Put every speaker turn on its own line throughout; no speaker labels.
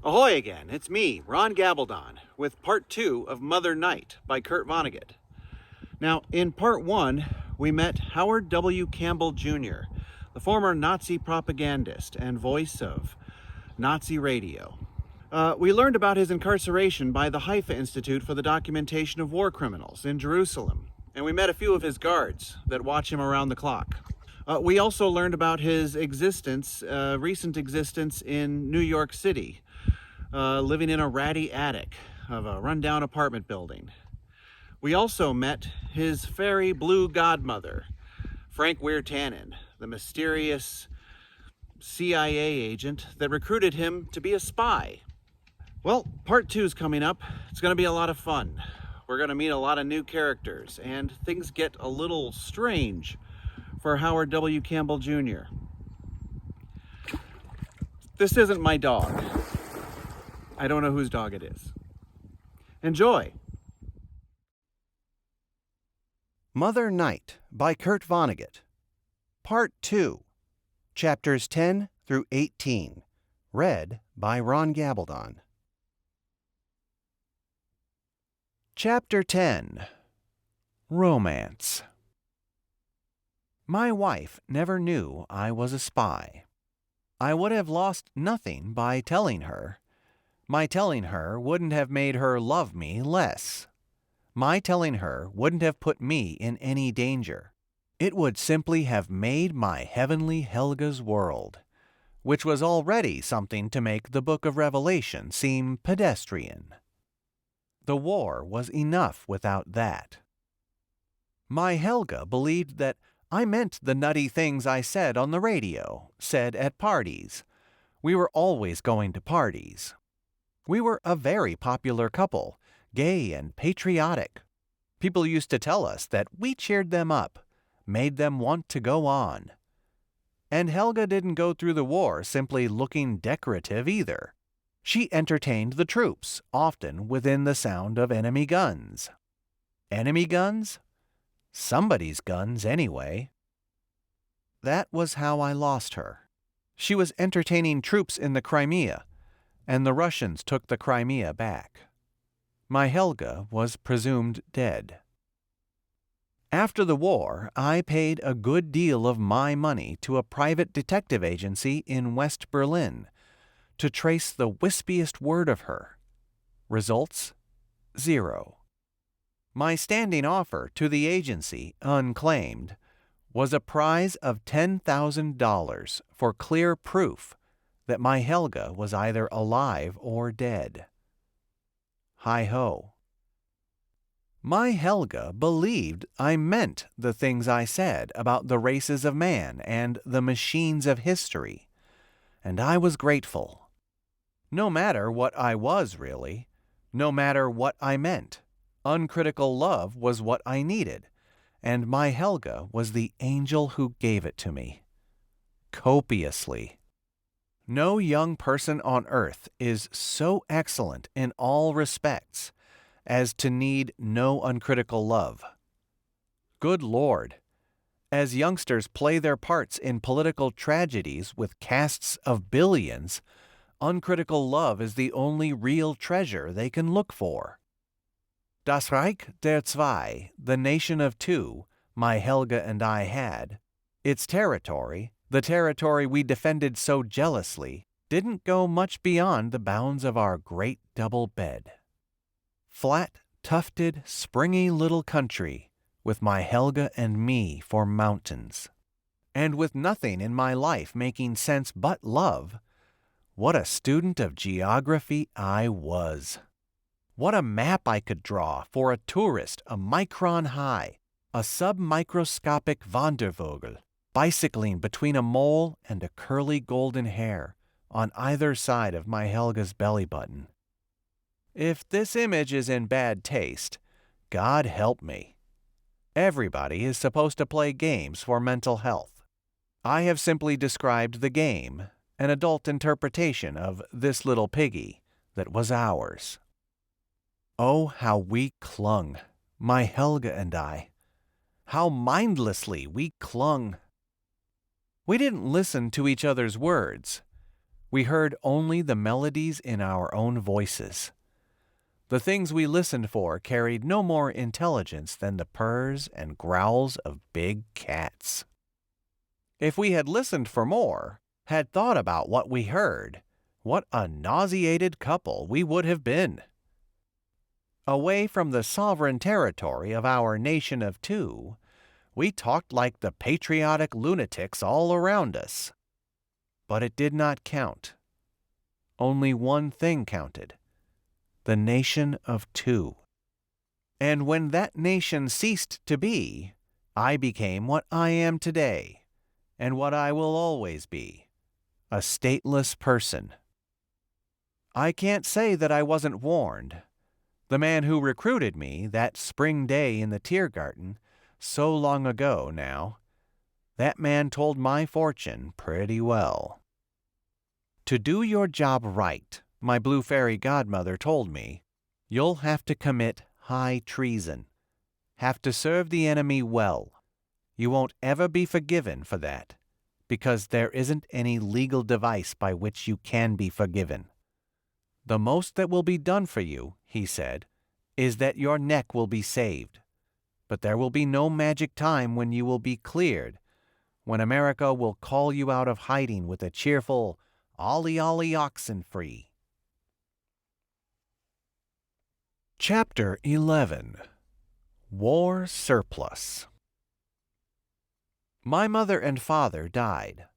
Ahoy again, it's me, Ron Gabaldon, with part 2 of Mother Night by Kurt Vonnegut. Now, in part 1, we met Howard W. Campbell Jr., the former Nazi propagandist and voice of Nazi radio. We learned about his incarceration by the Haifa Institute for the Documentation of War Criminals in Jerusalem, and we met a few of his guards that watch him around the clock. We also learned about his recent existence in New York City, living in a ratty attic of a rundown apartment building. We also met his fairy blue godmother, Frank Wirtanen, the mysterious CIA agent that recruited him to be a spy. Well, part 2 is coming up. It's going to be a lot of fun. We're going to meet a lot of new characters, and things get a little strange for Howard W. Campbell Jr. This isn't my dog. I don't know whose dog it is. Enjoy!
Mother Night by Kurt Vonnegut. Part 2. Chapters 10 through 18. Read by Ron Gabaldon. Chapter 10. Romance. My wife never knew I was a spy. I would have lost nothing by telling her. My telling her wouldn't have made her love me less. My telling her wouldn't have put me in any danger. It would simply have made my heavenly Helga's world, which was already something to make the Book of Revelation seem pedestrian. The war was enough without that. My Helga believed that I meant the nutty things I said on the radio, said at parties. We were always going to parties. We were a very popular couple, gay and patriotic. People used to tell us that we cheered them up, made them want to go on. And Helga didn't go through the war simply looking decorative either. She entertained the troops, often within the sound of enemy guns. Enemy guns? Somebody's guns, anyway. That was how I lost her. She was entertaining troops in the Crimea, and the Russians took the Crimea back. My Helga was presumed dead. After the war, I paid a good deal of my money to a private detective agency in West Berlin to trace the wispiest word of her. Results? 0. My standing offer to the agency, unclaimed, was a prize of $10,000 for clear proof that my Helga was either alive or dead. Hi-ho. My Helga believed I meant the things I said about the races of man and the machines of history, and I was grateful. No matter what I was really, no matter what I meant, uncritical love was what I needed, and my Helga was the angel who gave it to me. Copiously. No young person on earth is so excellent in all respects as to need no uncritical love. Good Lord! As youngsters play their parts in political tragedies with casts of billions, uncritical love is the only real treasure they can look for. Das Reich der Zwei, the nation of two, my Helga and I had, its territory, the territory we defended so jealously, didn't go much beyond the bounds of our great double bed. Flat, tufted, springy little country, with my Helga and me for mountains. And with nothing in my life making sense but love, what a student of geography I was. What a map I could draw for a tourist a micron high, a submicroscopic Wandervogel, bicycling between a mole and a curly golden hair on either side of my Helga's belly button. If this image is in bad taste, God help me. Everybody is supposed to play games for mental health. I have simply described the game, an adult interpretation of this little piggy that was ours. Oh, how we clung, my Helga and I. How mindlessly we clung. We didn't listen to each other's words. We heard only the melodies in our own voices. The things we listened for carried no more intelligence than the purrs and growls of big cats. If we had listened for more, had thought about what we heard, what a nauseated couple we would have been. Away from the sovereign territory of our nation of two, we talked like the patriotic lunatics all around us. But it did not count. Only one thing counted: the nation of two. And when that nation ceased to be, I became what I am today, and what I will always be: a stateless person. I can't say that I wasn't warned. The man who recruited me that spring day in the Tiergarten, so long ago now, that man told my fortune pretty well. To do your job right, my Blue Fairy godmother told me, you'll have to commit high treason, have to serve the enemy well. You won't ever be forgiven for that, because there isn't any legal device by which you can be forgiven. The most that will be done for you, he said, is that your neck will be saved. But there will be no magic time when you will be cleared, when America will call you out of hiding with a cheerful, "Ollie, ollie, oxen free." Chapter 11. War Surplus. My mother and father died.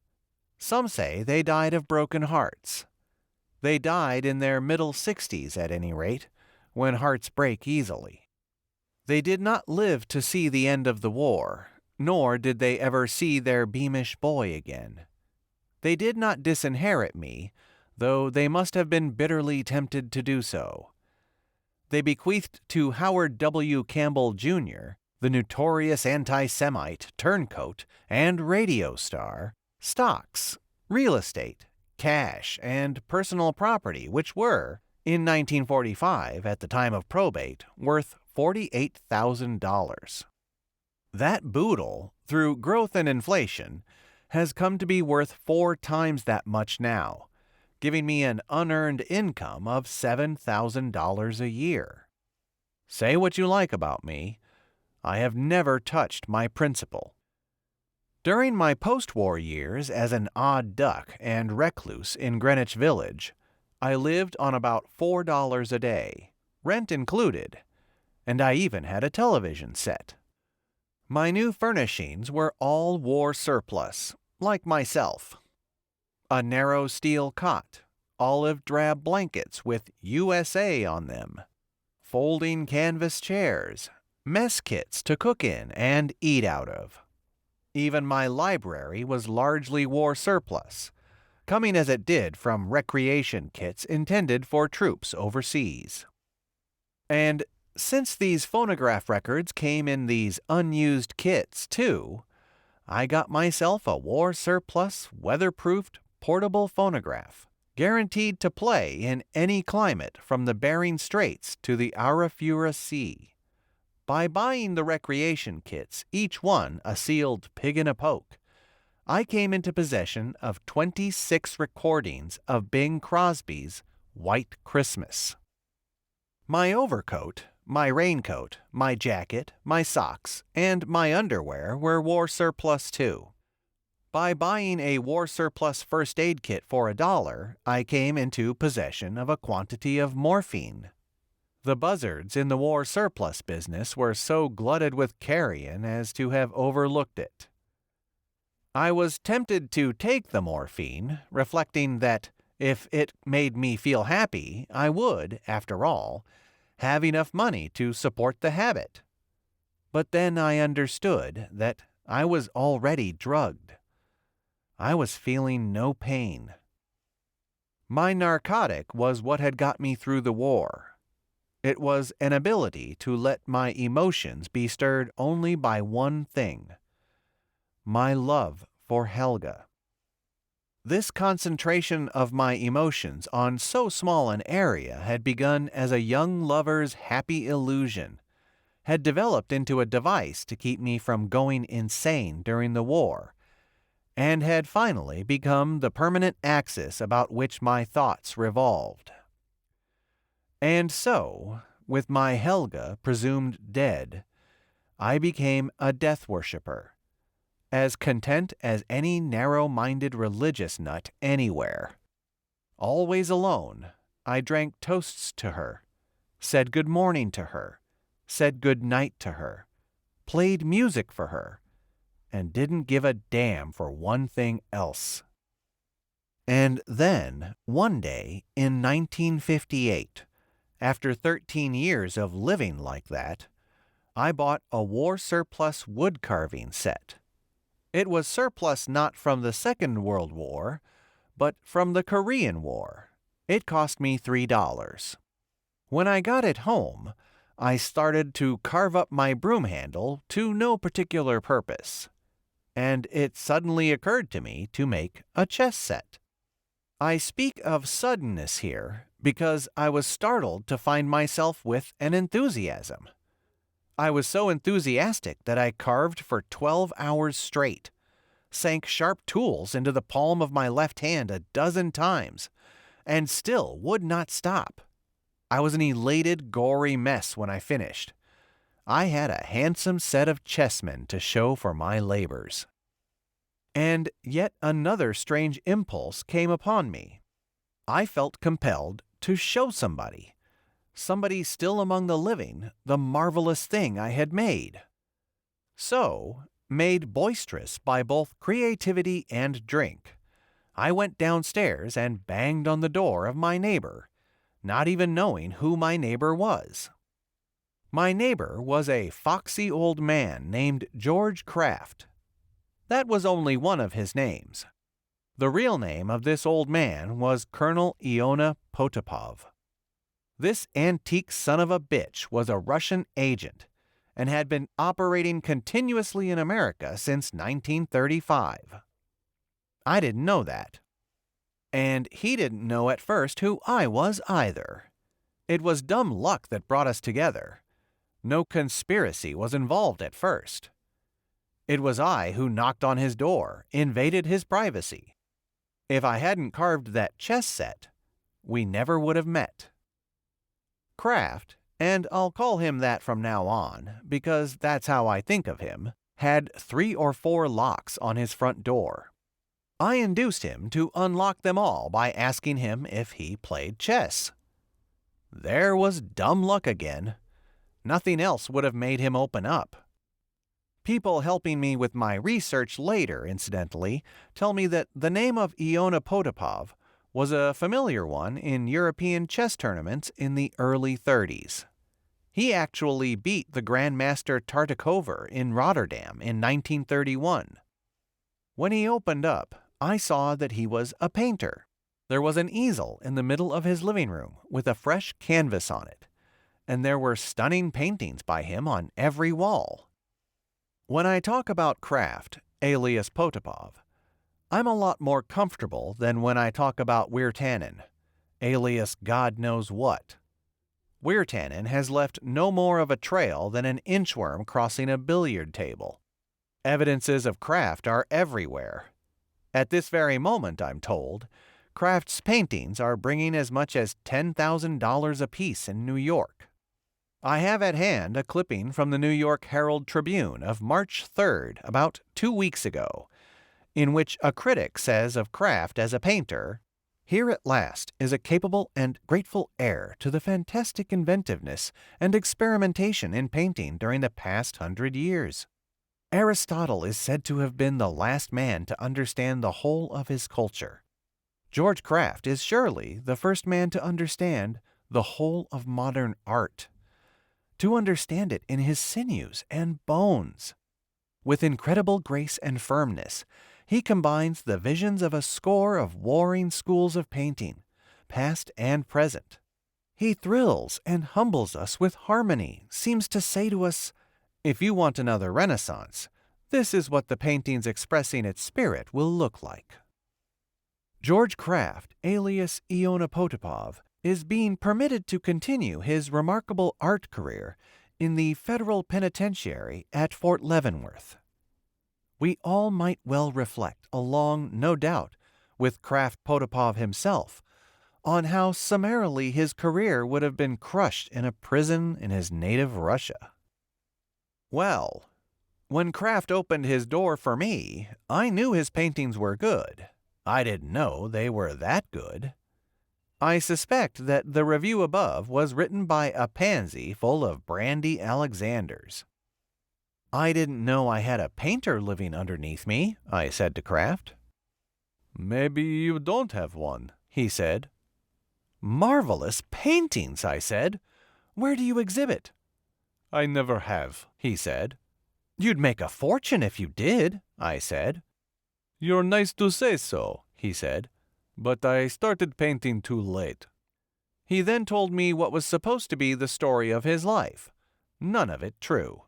Some say they died of broken hearts. They died in their middle 60s at any rate, when hearts break easily. They did not live to see the end of the war, nor did they ever see their beamish boy again. They did not disinherit me, though they must have been bitterly tempted to do so. They bequeathed to Howard W. Campbell Jr., the notorious anti-Semite, turncoat, and radio star, stocks, real estate, cash, and personal property which were, in 1945, at the time of probate, worth $48,000. That boodle, through growth and inflation, has come to be worth 4 times that much now, giving me an unearned income of $7,000 a year. Say what you like about me, I have never touched my principal. During my post-war years as an odd duck and recluse in Greenwich Village, I lived on about $4 a day, rent included, and I even had a television set. My new furnishings were all war surplus, like myself. A narrow steel cot, olive drab blankets with USA on them, folding canvas chairs, mess kits to cook in and eat out of. Even my library was largely war surplus, coming as it did from recreation kits intended for troops overseas. And since these phonograph records came in these unused kits, too, I got myself a war surplus, weatherproofed, portable phonograph, guaranteed to play in any climate from the Bering Straits to the Arafura Sea. By buying the recreation kits, each one a sealed pig in a poke, I came into possession of 26 recordings of Bing Crosby's White Christmas. My overcoat, my raincoat, my jacket, my socks, and my underwear were war surplus too. By buying a war surplus first aid kit for $1, I came into possession of a quantity of morphine. The buzzards in the war surplus business were so glutted with carrion as to have overlooked it. I was tempted to take the morphine, reflecting that if it made me feel happy, I would, after all, have enough money to support the habit. But then I understood that I was already drugged. I was feeling no pain. My narcotic was what had got me through the war. It was an ability to let my emotions be stirred only by one thing: my love for Helga. This concentration of my emotions on so small an area had begun as a young lover's happy illusion, had developed into a device to keep me from going insane during the war, and had finally become the permanent axis about which my thoughts revolved. And so, with my Helga presumed dead, I became a death worshipper, as content as any narrow-minded religious nut anywhere. Always alone, I drank toasts to her, said good morning to her, said good night to her, played music for her, and didn't give a damn for one thing else. And then, one day, in 1958, after 13 years of living like that, I bought a war surplus wood carving set. It was surplus not from the Second World War, but from the Korean War. It cost me $3. When I got it home, I started to carve up my broom handle to no particular purpose, and it suddenly occurred to me to make a chess set. I speak of suddenness here because I was startled to find myself with an enthusiasm. I was so enthusiastic that I carved for 12 hours straight, sank sharp tools into the palm of my left hand a dozen times, and still would not stop. I was an elated, gory mess when I finished. I had a handsome set of chessmen to show for my labors. And yet another strange impulse came upon me. I felt compelled to show somebody still among the living, the marvelous thing I had made. So, made boisterous by both creativity and drink, I went downstairs and banged on the door of my neighbor, not even knowing who my neighbor was. My neighbor was a foxy old man named George Kraft. That was only one of his names. The real name of this old man was Colonel Iona Potapov. This antique son of a bitch was a Russian agent and had been operating continuously in America since 1935. I didn't know that. And he didn't know at first who I was either. It was dumb luck that brought us together. No conspiracy was involved at first. It was I who knocked on his door, invaded his privacy. If I hadn't carved that chess set, we never would have met. Kraft, and I'll call him that from now on, because that's how I think of him, had 3 or 4 locks on his front door. I induced him to unlock them all by asking him if he played chess. There was dumb luck again. Nothing else would have made him open up. People helping me with my research later, incidentally, tell me that the name of Iona Potapov was a familiar one in European chess tournaments in the early 30s. He actually beat the Grandmaster Tartakover in Rotterdam in 1931. When he opened up, I saw that he was a painter. There was an easel in the middle of his living room with a fresh canvas on it, and there were stunning paintings by him on every wall. When I talk about Kraft, alias Potapov, I'm a lot more comfortable than when I talk about Wirtanen, alias God knows what. Wirtanen has left no more of a trail than an inchworm crossing a billiard table. Evidences of Kraft are everywhere. At this very moment, I'm told, Kraft's paintings are bringing as much as $10,000 apiece in New York. I have at hand a clipping from the New York Herald Tribune of March 3rd, about 2 weeks ago, in which a critic says of Kraft as a painter, "Here at last is a capable and grateful heir to the fantastic inventiveness and experimentation in painting during the past 100 years. Aristotle is said to have been the last man to understand the whole of his culture. George Kraft is surely the first man to understand the whole of modern art, to understand it in his sinews and bones. With incredible grace and firmness, he combines the visions of a score of warring schools of painting, past and present. He thrills and humbles us with harmony, seems to say to us, 'If you want another Renaissance, this is what the paintings expressing its spirit will look like.'" George Kraft, alias Iona Potapov, is being permitted to continue his remarkable art career in the federal penitentiary at Fort Leavenworth. we all might well reflect, along, no doubt, with Krafft Potapov himself, on how summarily his career would have been crushed in a prison in his native Russia. Well, when Krafft opened his door for me, I knew his paintings were good. I didn't know they were that good. I suspect that the review above was written by a pansy full of Brandy Alexanders. I didn't know I had a painter living underneath me, I said to Krafft. Maybe you don't have one, he said. Marvelous paintings, I said. Where do you exhibit? I never have, he said. You'd make a fortune if you did, I said. You're nice to say so, he said, but I started painting too late. He then told me what was supposed to be the story of his life. None of it true.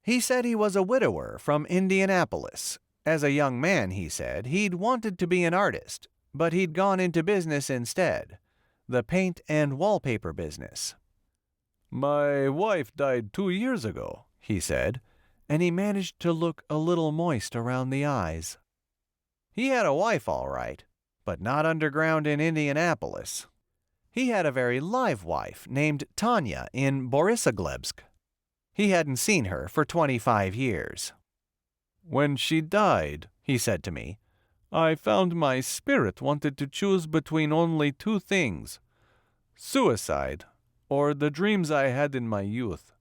He said he was a widower from Indianapolis. As a young man, he said, he'd wanted to be an artist, but he'd gone into business instead, the paint and wallpaper business. My wife died 2 years ago, he said, and he managed to look a little moist around the eyes. He had a wife, all right, but not underground in Indianapolis. He had a very live wife named Tanya in Borissoglebsk. He hadn't seen her for 25 years. When she died, he said to me, I found my spirit wanted to choose between only 2 things, suicide or the dreams I had in my youth.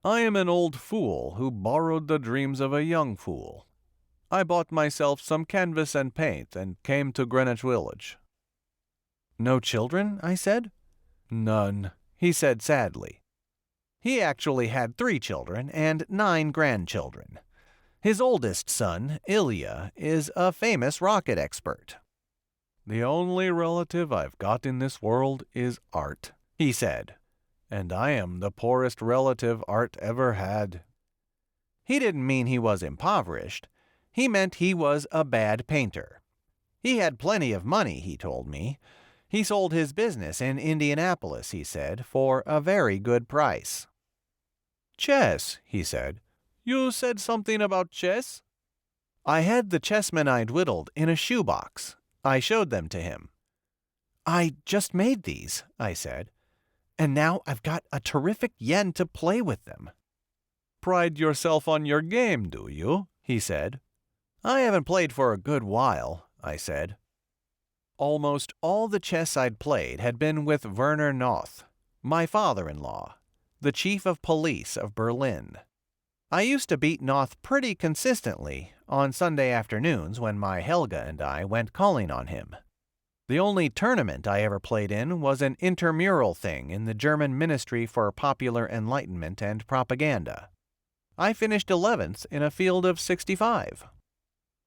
I am an old fool who borrowed the dreams of a young fool. I bought myself some canvas and paint and came to Greenwich Village. No children? I said. None, he said sadly. He actually had 3 children and 9 grandchildren. His oldest son, Ilya, is a famous rocket expert. The only relative I've got in this world is art, he said, and I am the poorest relative art ever had. He didn't mean he was impoverished. He meant he was a bad painter. He had plenty of money, he told me. He sold his business in Indianapolis, he said, for a very good price. Chess, he said. You said something about chess? I had the chessmen I'd whittled in a shoebox. I showed them to him. I just made these, I said, and now I've got a terrific yen to play with them. Pride yourself on your game, do you? He said. I haven't played for a good while, I said. Almost all the chess I'd played had been with Werner Noth, my father-in-law, the chief of police of Berlin. I used to beat Noth pretty consistently on Sunday afternoons when my Helga and I went calling on him. The only tournament I ever played in was an intramural thing in the German Ministry for Popular Enlightenment and Propaganda. I finished 11th in a field of 65.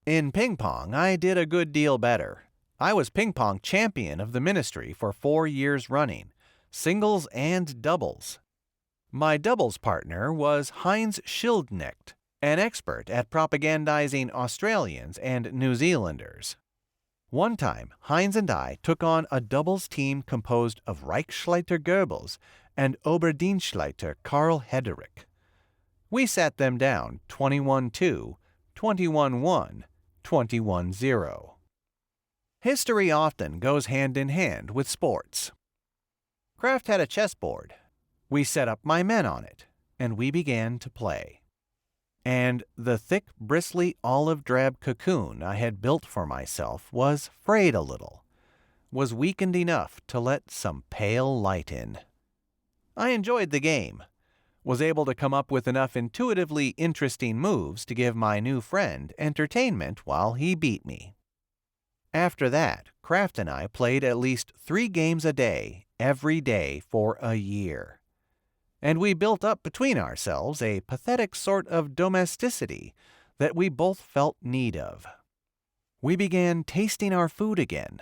In ping-pong, I did a good deal better. I was ping-pong champion of the ministry for 4 years running, singles and doubles. My doubles partner was Heinz Schildknecht, an expert at propagandizing Australians and New Zealanders. One time, Heinz and I took on a doubles team composed of Reichsleiter Goebbels and Oberdienstleiter Karl Hedderich. We sat them down 21-2, 21-1, 21-0. History often goes hand in hand with sports. Krafft had a chessboard. We set up my men on it, and we began to play. And the thick, bristly, olive-drab cocoon I had built for myself was frayed a little, was weakened enough to let some pale light in. I enjoyed the game, was able to come up with enough intuitively interesting moves to give my new friend entertainment while he beat me. After that, Krafft and I played at least 3 games a day, every day for a year. And we built up between ourselves a pathetic sort of domesticity that we both felt need of. We began tasting our food again,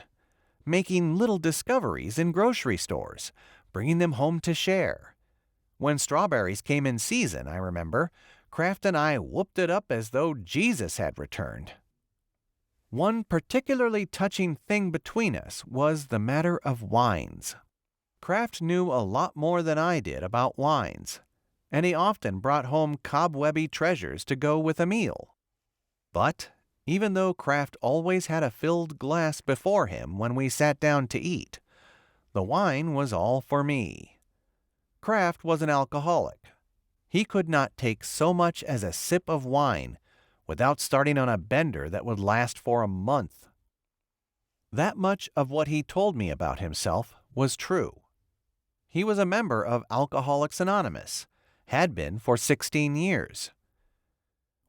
making little discoveries in grocery stores, bringing them home to share. When strawberries came in season, I remember, Krafft and I whooped it up as though Jesus had returned. One particularly touching thing between us was the matter of wines. Krafft knew a lot more than I did about wines, and he often brought home cobwebby treasures to go with a meal. But even though Kraft always had a filled glass before him when we sat down to eat, the wine was all for me. Kraft was an alcoholic. He could not take so much as a sip of wine without starting on a bender that would last for a month. That much of what he told me about himself was true. He was a member of Alcoholics Anonymous, had been for 16 years.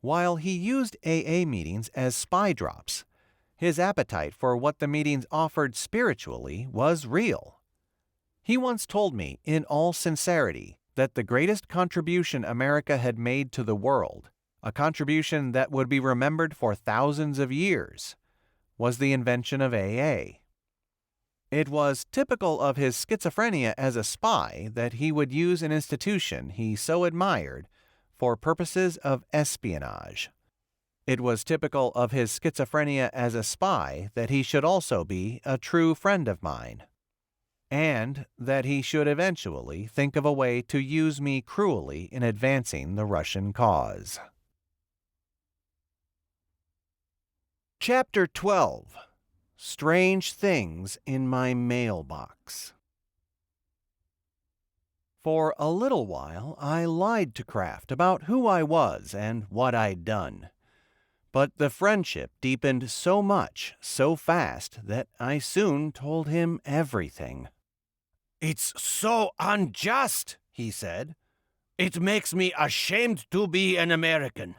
While he used AA meetings as spy drops, his appetite for what the meetings offered spiritually was real. He once told me, in all sincerity, that the greatest contribution America had made to the world, a contribution that would be remembered for thousands of years, was the invention of AA. It was typical of his schizophrenia as a spy that he would use an institution he so admired for purposes of espionage. It was typical of his schizophrenia as a spy that he should also be a true friend of mine, and that he should eventually think of a way to use me cruelly in advancing the Russian cause. Chapter 12. Strange Things in My Mailbox. For a little while I lied to Kraft about who I was and what I'd done. But the friendship deepened so much, so fast, that I soon told him everything.
"It's so unjust," he said. "It makes me ashamed to be an American.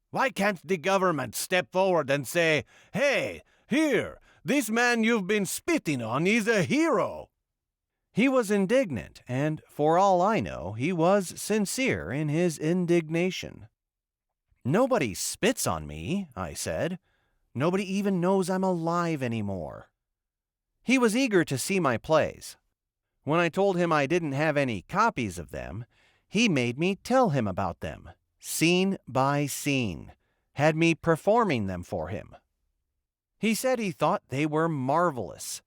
Why can't the government step forward and say, 'Hey, here, this man you've been spitting on is a hero'?"
He was indignant, and for all I know, he was sincere in his indignation. "Nobody spits on me," I said. "Nobody even knows I'm alive anymore." He was eager to see my plays. When I told him I didn't have any copies of them, he made me tell him about them, scene by scene, had me performing them for him. He said he thought they were marvelous.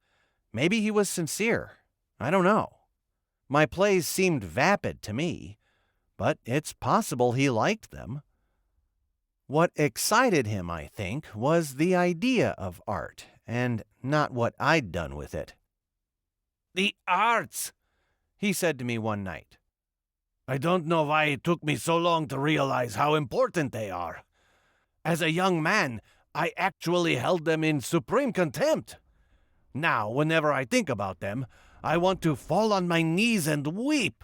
Maybe he was sincere. I don't know. My plays seemed vapid to me, but it's possible he liked them. What excited him, I think, was the idea of art, and not what I'd done with it.
"The arts,"
he said to me one night.
"I don't know why it took me so long to realize how important they are. As a young man, I actually held them in supreme contempt. Now, whenever I think about them, I want to fall on my knees and weep."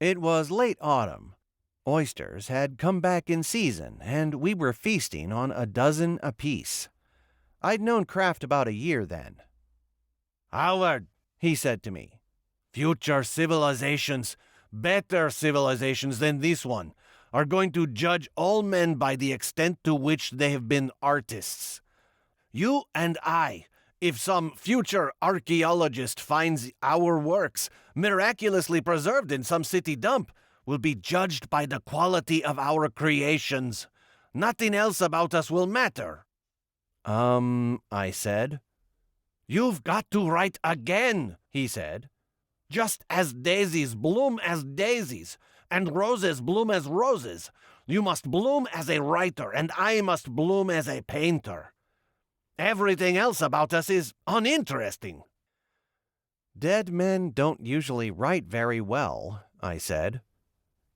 It was late autumn. Oysters had come back in season, and we were feasting on a dozen apiece. I'd known Kraft about a year then.
"Howard,"
he said to me,
"future civilizations, better civilizations than this one, are going to judge all men by the extent to which they have been artists. You and I, if some future archaeologist finds our works miraculously preserved in some city dump, will be judged by the quality of our creations. Nothing else about us will matter."
I said.
"You've got to write again," he said. "Just as daisies bloom as daisies, and roses bloom as roses, you must bloom as a writer, and I must bloom as a painter. Everything else about us is uninteresting."
"Dead men don't usually write very well," I said.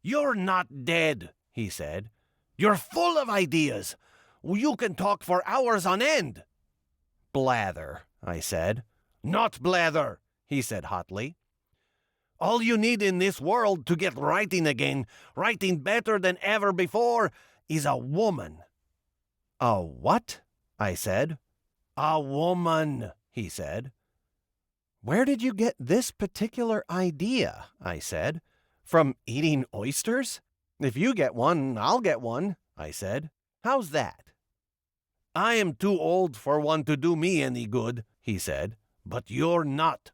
"You're not dead," he said. "You're full of ideas. You can talk for hours on end."
"Blather," I said.
"Not blather," he said hotly. "All you need in this world to get writing again, writing better than ever before, is a woman."
"A what?" I said.
"A woman," he said.
"Where did you get this particular idea?" I said. "From eating oysters? If you get one, I'll get one," I said. "How's that?"
"I am too old for one to do me any good," he said, "but you're not."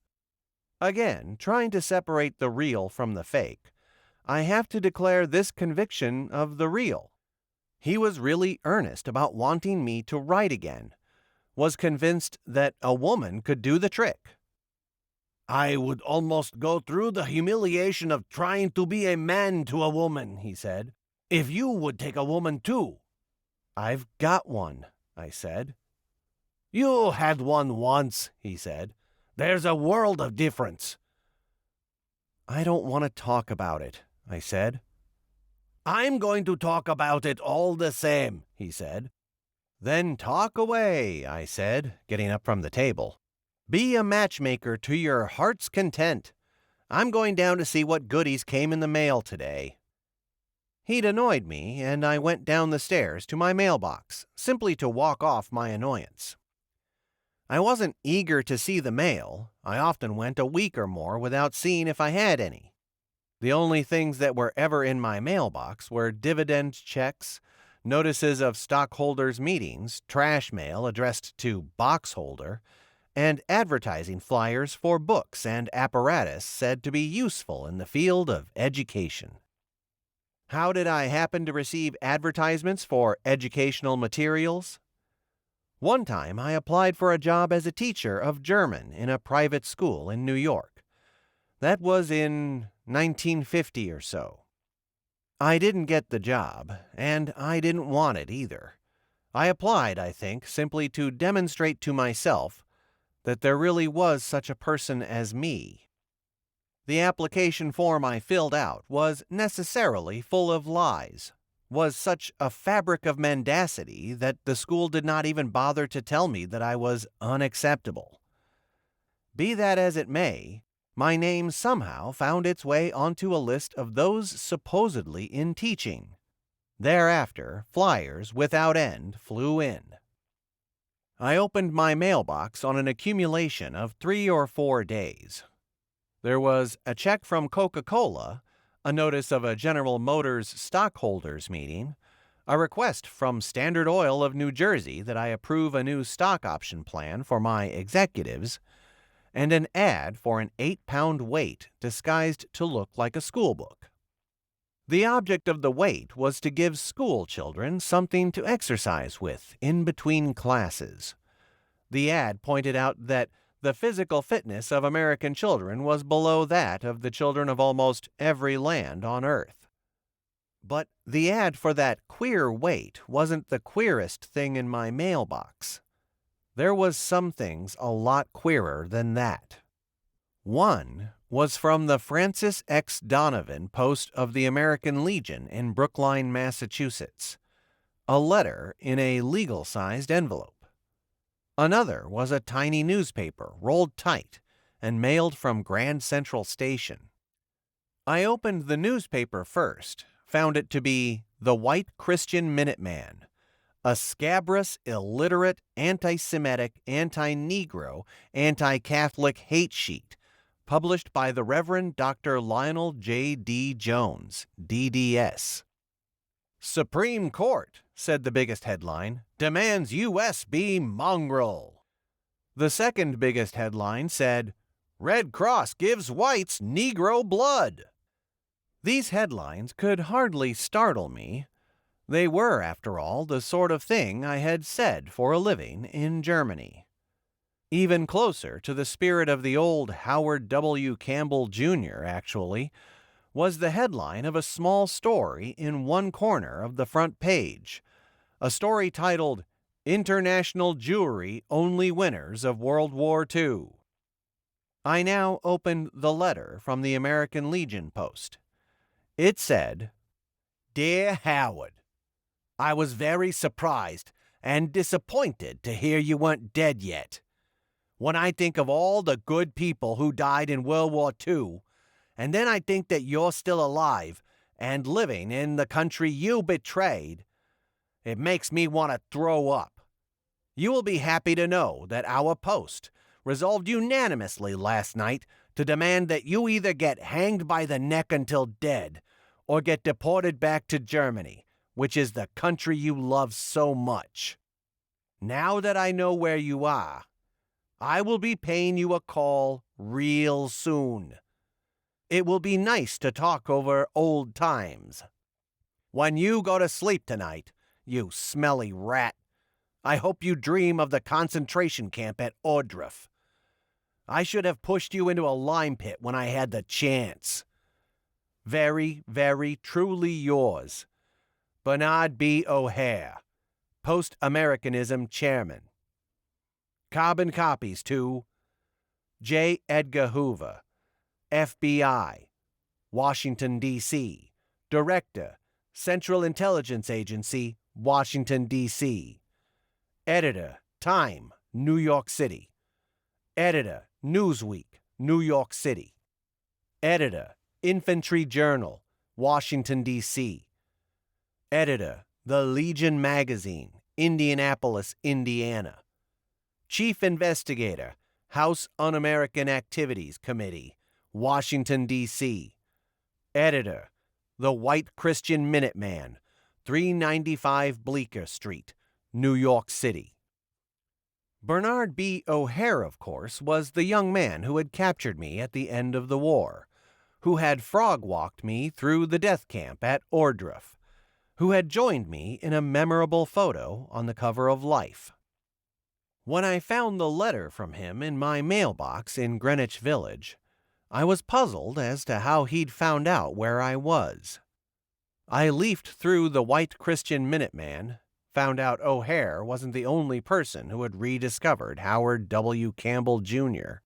Again, trying to separate the real from the fake, I have to declare this conviction of the real. He was really earnest about wanting me to write again, was convinced that a woman could do the trick.
"I would almost go through the humiliation of trying to be a man to a woman," he said, "if you would take a woman too." "I've got one," I said. "You had one once," he said. "There's a world of difference."
"I don't want to talk about it," I said.
"I'm going to talk about it all the same," he said.
"Then talk away," I said, getting up from the table. "Be a matchmaker to your heart's content. I'm going down to see what goodies came in the mail today." He'd annoyed me, and I went down the stairs to my mailbox, simply to walk off my annoyance. I wasn't eager to see the mail. I often went a week or more without seeing if I had any. The only things that were ever in my mailbox were dividend checks, notices of stockholders' meetings, trash mail addressed to box holder, and advertising flyers for books and apparatus said to be useful in the field of education. How did I happen to receive advertisements for educational materials? One time I applied for a job as a teacher of German in a private school in New York. That was in 1950 or so. I didn't get the job, and I didn't want it either. I applied, I think, simply to demonstrate to myself that there really was such a person as me. The application form I filled out was necessarily full of lies, was such a fabric of mendacity that the school did not even bother to tell me that I was unacceptable. Be that as it may, my name somehow found its way onto a list of those supposedly in teaching. Thereafter, flyers without end flew in. I opened my mailbox on an accumulation of 3 or 4 days. There was a check from Coca-Cola, a notice of a General Motors stockholders meeting, a request from Standard Oil of New Jersey that I approve a new stock option plan for my executives, and an ad for an 8-pound weight disguised to look like a school book. The object of the weight was to give school children something to exercise with in between classes. The ad pointed out that the physical fitness of American children was below that of the children of almost every land on Earth. But the ad for that queer weight wasn't the queerest thing in my mailbox. There was some things a lot queerer than that. One was from the Francis X. Donovan Post of the American Legion in Brookline, Massachusetts. A letter in a legal-sized envelope. Another was a tiny newspaper rolled tight and mailed from Grand Central Station. I opened the newspaper first, found it to be the White Christian Minuteman, a scabrous, illiterate, anti-Semitic, anti-Negro, anti-Catholic hate sheet, published by the Reverend Dr. Lionel J.D. Jones, DDS. "Supreme Court," said the biggest headline, "demands U.S. be mongrel." The second biggest headline said, "Red Cross gives whites Negro blood." These headlines could hardly startle me. They were, after all, the sort of thing I had said for a living in Germany. Even closer to the spirit of the old Howard W. Campbell Jr., actually, was the headline of a small story in one corner of the front page, a story titled, "International Jewry Only Winners of World War II." I now opened the letter from the American Legion Post. It said, "Dear Howard, I was very surprised and disappointed to hear you weren't dead yet. When I think of all the good people who died in World War II, and then I think that you're still alive and living in the country you betrayed, it makes me want to throw up. You will be happy to know that our post resolved unanimously last night to demand that you either get hanged by the neck until dead or get deported back to Germany, which is the country you love so much. Now that I know where you are, I will be paying you a call real soon. It will be nice to talk over old times. When you go to sleep tonight, you smelly rat, I hope you dream of the concentration camp at Ohrdruf. I should have pushed you into a lime pit when I had the chance. Very, very truly yours, Bernard B. O'Hare,
Post-Americanism Chairman. Carbon copies to J. Edgar Hoover, FBI, Washington, D.C., Director, Central Intelligence Agency, Washington, D.C., Editor, Time, New York City, Editor, Newsweek, New York City, Editor, Infantry Journal, Washington, D.C., Editor, The Legion Magazine, Indianapolis, Indiana, Chief Investigator, House Un-American Activities Committee, Washington, D.C., Editor, The White Christian Minuteman, 395 Bleecker Street, New York City. Bernard B. O'Hare, of course, was the young man who had captured me at the end of the war, who had frog-walked me through the death camp at Ohrdruf, who had joined me in a memorable photo on the cover of Life. When I found the letter from him in my mailbox in Greenwich Village, I was puzzled as to how he'd found out where I was. I leafed through the White Christian Minuteman, found out O'Hare wasn't the only person who had rediscovered Howard W. Campbell Jr.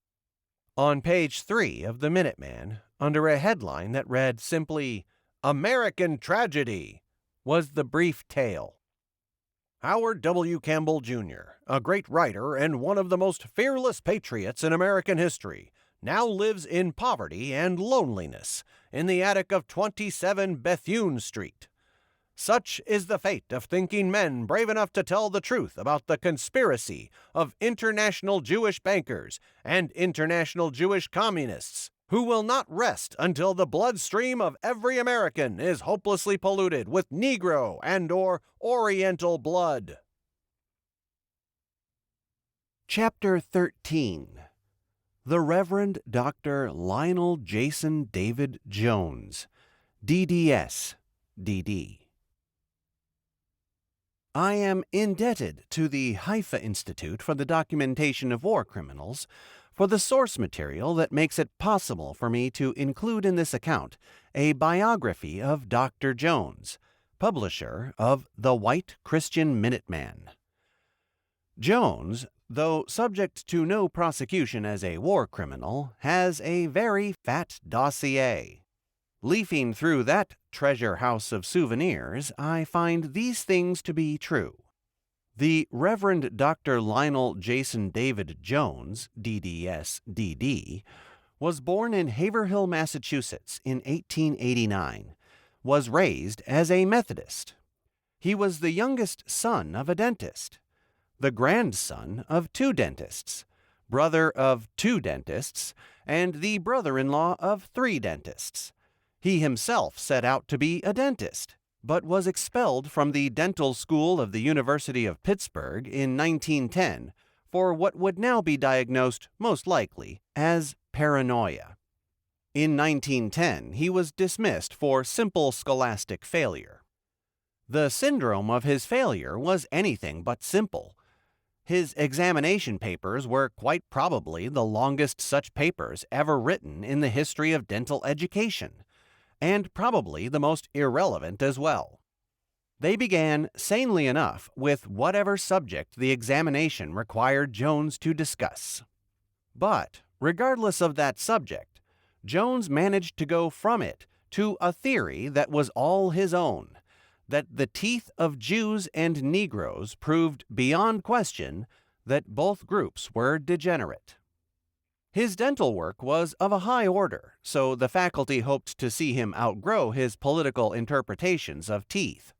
On page 3 of the Minuteman, under a headline that read simply, "American Tragedy," was the brief tale. Howard W. Campbell Jr., a great writer and one of the most fearless patriots in American history, now lives in poverty and loneliness in the attic of 27 Bethune Street. Such is the fate of thinking men brave enough to tell the truth about the conspiracy of international Jewish bankers and international Jewish communists, who will not rest until the bloodstream of every American is hopelessly polluted with Negro and/or Oriental blood.
Chapter 13. The Reverend Dr. Lionel Jason David Jones, DDS, DD. I am indebted to the Haifa Institute for the Documentation of War Criminals for the source material that makes it possible for me to include in this account a biography of Dr. Jones, publisher of the White Christian Minuteman. Jones, though subject to no prosecution as a war criminal, has a very fat dossier. Leafing through that treasure house of souvenirs, I find these things to be true. The Reverend Dr. Lionel Jason David Jones, DDS-DD, was born in Haverhill, Massachusetts in 1889, was raised as a Methodist. He was the youngest son of a dentist, the grandson of 2 dentists, brother of 2 dentists, and the brother-in-law of 3 dentists. He himself set out to be a dentist, but was expelled from the dental school of the University of Pittsburgh in 1910 for what would now be diagnosed, most likely, as paranoia. In 1910, he was dismissed for simple scholastic failure. The syndrome of his failure was anything but simple. His examination papers were quite probably the longest such papers ever written in the history of dental education, and probably the most irrelevant as well. They began, sanely enough, with whatever subject the examination required Jones to discuss. But, regardless of that subject, Jones managed to go from it to a theory that was all his own, that the teeth of Jews and Negroes proved beyond question that both groups were degenerate. His dental work was of a high order, so the faculty hoped to see him outgrow his political interpretations of teeth.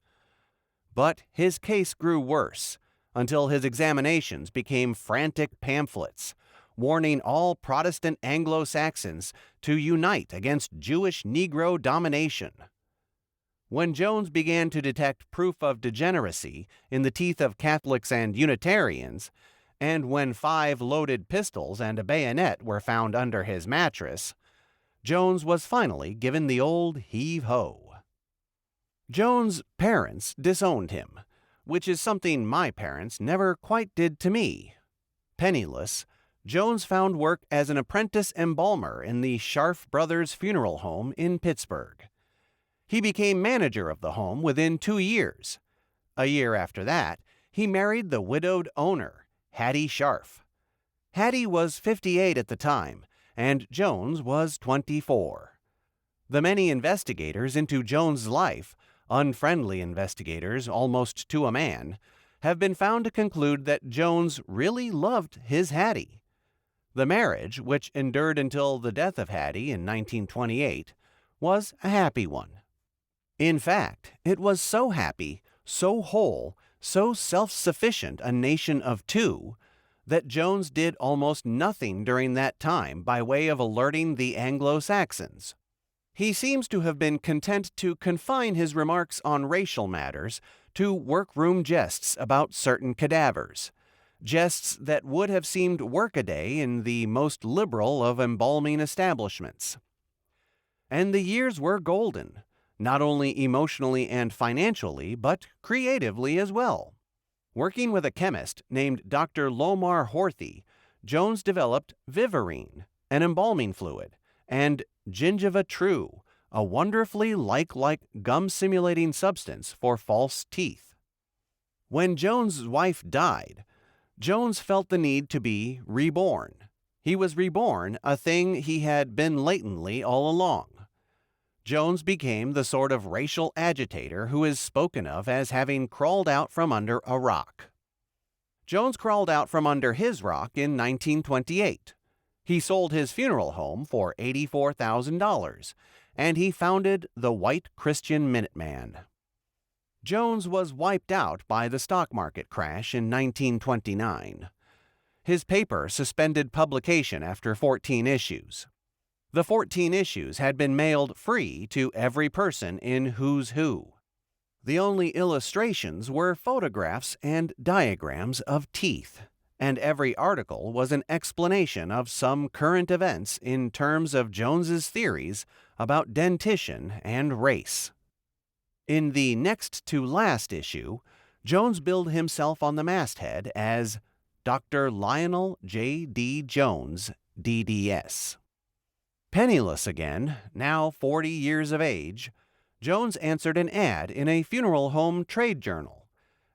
But his case grew worse, until his examinations became frantic pamphlets, warning all Protestant Anglo-Saxons to unite against Jewish Negro domination. When Jones began to detect proof of degeneracy in the teeth of Catholics and Unitarians, and when 5 loaded pistols and a bayonet were found under his mattress, Jones was finally given the old heave-ho. Jones' parents disowned him, which is something my parents never quite did to me. Penniless, Jones found work as an apprentice embalmer in the Scharf Brothers Funeral Home in Pittsburgh. He became manager of the home within 2 years. A year after that, he married the widowed owner, Hattie Scharf. Hattie was 58 at the time, and Jones was 24. The many investigators into Jones' life, unfriendly investigators almost to a man, have been found to conclude that Jones really loved his Hattie. The marriage, which endured until the death of Hattie in 1928, was a happy one. In fact, it was so happy, so whole, so self-sufficient a nation of two, that Jones did almost nothing during that time by way of alerting the Anglo-Saxons. He seems to have been content to confine his remarks on racial matters to workroom jests about certain cadavers, jests that would have seemed workaday in the most liberal of embalming establishments. And the years were golden, not only emotionally and financially, but creatively as well. Working with a chemist named Dr. Lomar Horthy, Jones developed Vivarine, an embalming fluid, and Gingiva True, a wonderfully like gum-simulating substance for false teeth. When Jones' wife died, Jones felt the need to be reborn. He was reborn, a thing he had been latently all along. Jones became the sort of racial agitator who is spoken of as having crawled out from under a rock. Jones crawled out from under his rock in 1928. He sold his funeral home for $84,000, and he founded the White Christian Minuteman. Jones was wiped out by the stock market crash in 1929. His paper suspended publication after 14 issues. The 14 issues had been mailed free to every person in Who's Who. The only illustrations were photographs and diagrams of teeth, and every article was an explanation of some current events in terms of Jones's theories about dentition and race. In the next to last issue, Jones billed himself on the masthead as Dr. Lionel J.D. Jones, DDS. Penniless again, now 40 years of age, Jones answered an ad in a funeral home trade journal.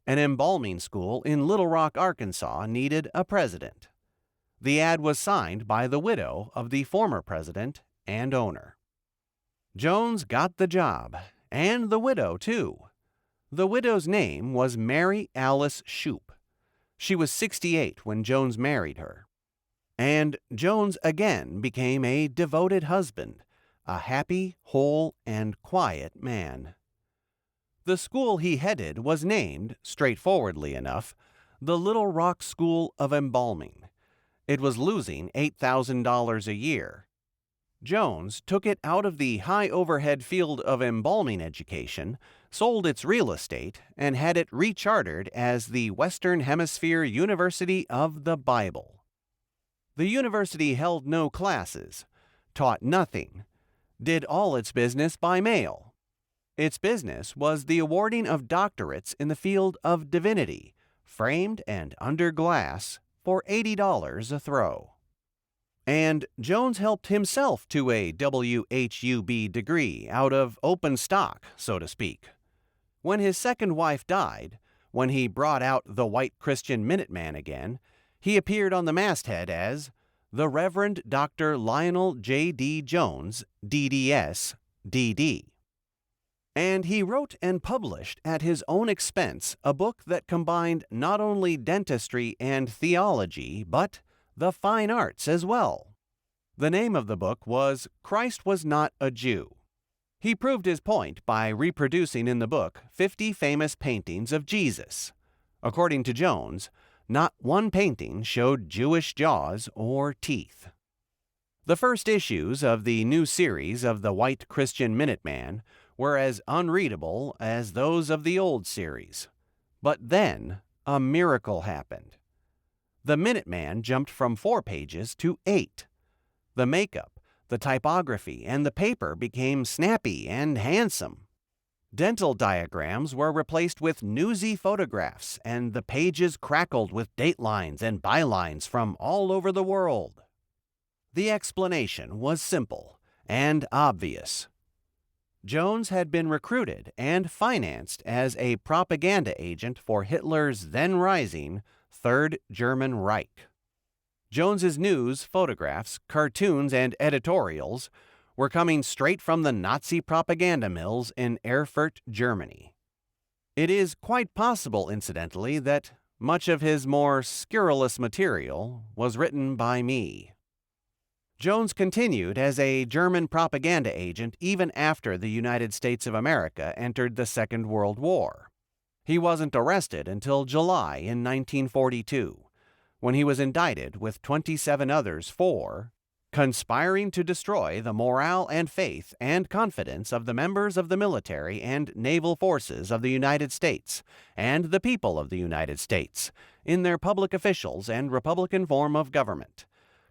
An embalming school in Little Rock, Arkansas needed a president. The ad was signed by the widow of the former president and owner. Jones got the job, and the widow, too. The widow's name was Mary Alice Shoup. She was 68 when Jones married her. And Jones again became a devoted husband, a happy, whole, and quiet man. The school he headed was named, straightforwardly enough, the Little Rock School of Embalming. It was losing $8,000 a year. Jones took it out of the high-overhead field of embalming education, sold its real estate, and had it rechartered as the Western Hemisphere University of the Bible. The university held no classes, taught nothing, did all its business by mail. Its business was the awarding of doctorates in the field of divinity, framed and under glass, for $80 a throw. And Jones helped himself to a WHUB degree out of open stock, so to speak. When his second wife died, when he brought out the White Christian Minuteman again, he appeared on the masthead as the Reverend Dr. Lionel J.D. Jones, DDS, DD. And he wrote and published at his own expense a book that combined not only dentistry and theology, but the fine arts as well. The name of the book was Christ Was Not a Jew. He proved his point by reproducing in the book 50 famous paintings of Jesus. According to Jones, not one painting showed Jewish jaws or teeth. The first issues of the new series of the White Christian Minuteman were as unreadable as those of the old series. But then a miracle happened. The Minuteman jumped from 4 pages to 8. The makeup, the typography, and the paper became snappy and handsome. Dental diagrams were replaced with newsy photographs, and the pages crackled with datelines and bylines from all over the world. The explanation was simple and obvious. Jones had been recruited and financed as a propaganda agent for Hitler's then-rising Third German Reich. Jones's news, photographs, cartoons, and editorials were coming straight from the Nazi propaganda mills in Erfurt, Germany. It is quite possible, incidentally, that much of his more scurrilous material was written by me. Jones continued as a German propaganda agent even after the United States of America entered the Second World War. He wasn't arrested until July in 1942, when he was indicted with 27 others for conspiring to destroy the morale and faith and confidence of the members of the military and naval forces of the United States and the people of the United States in their public officials and Republican form of government,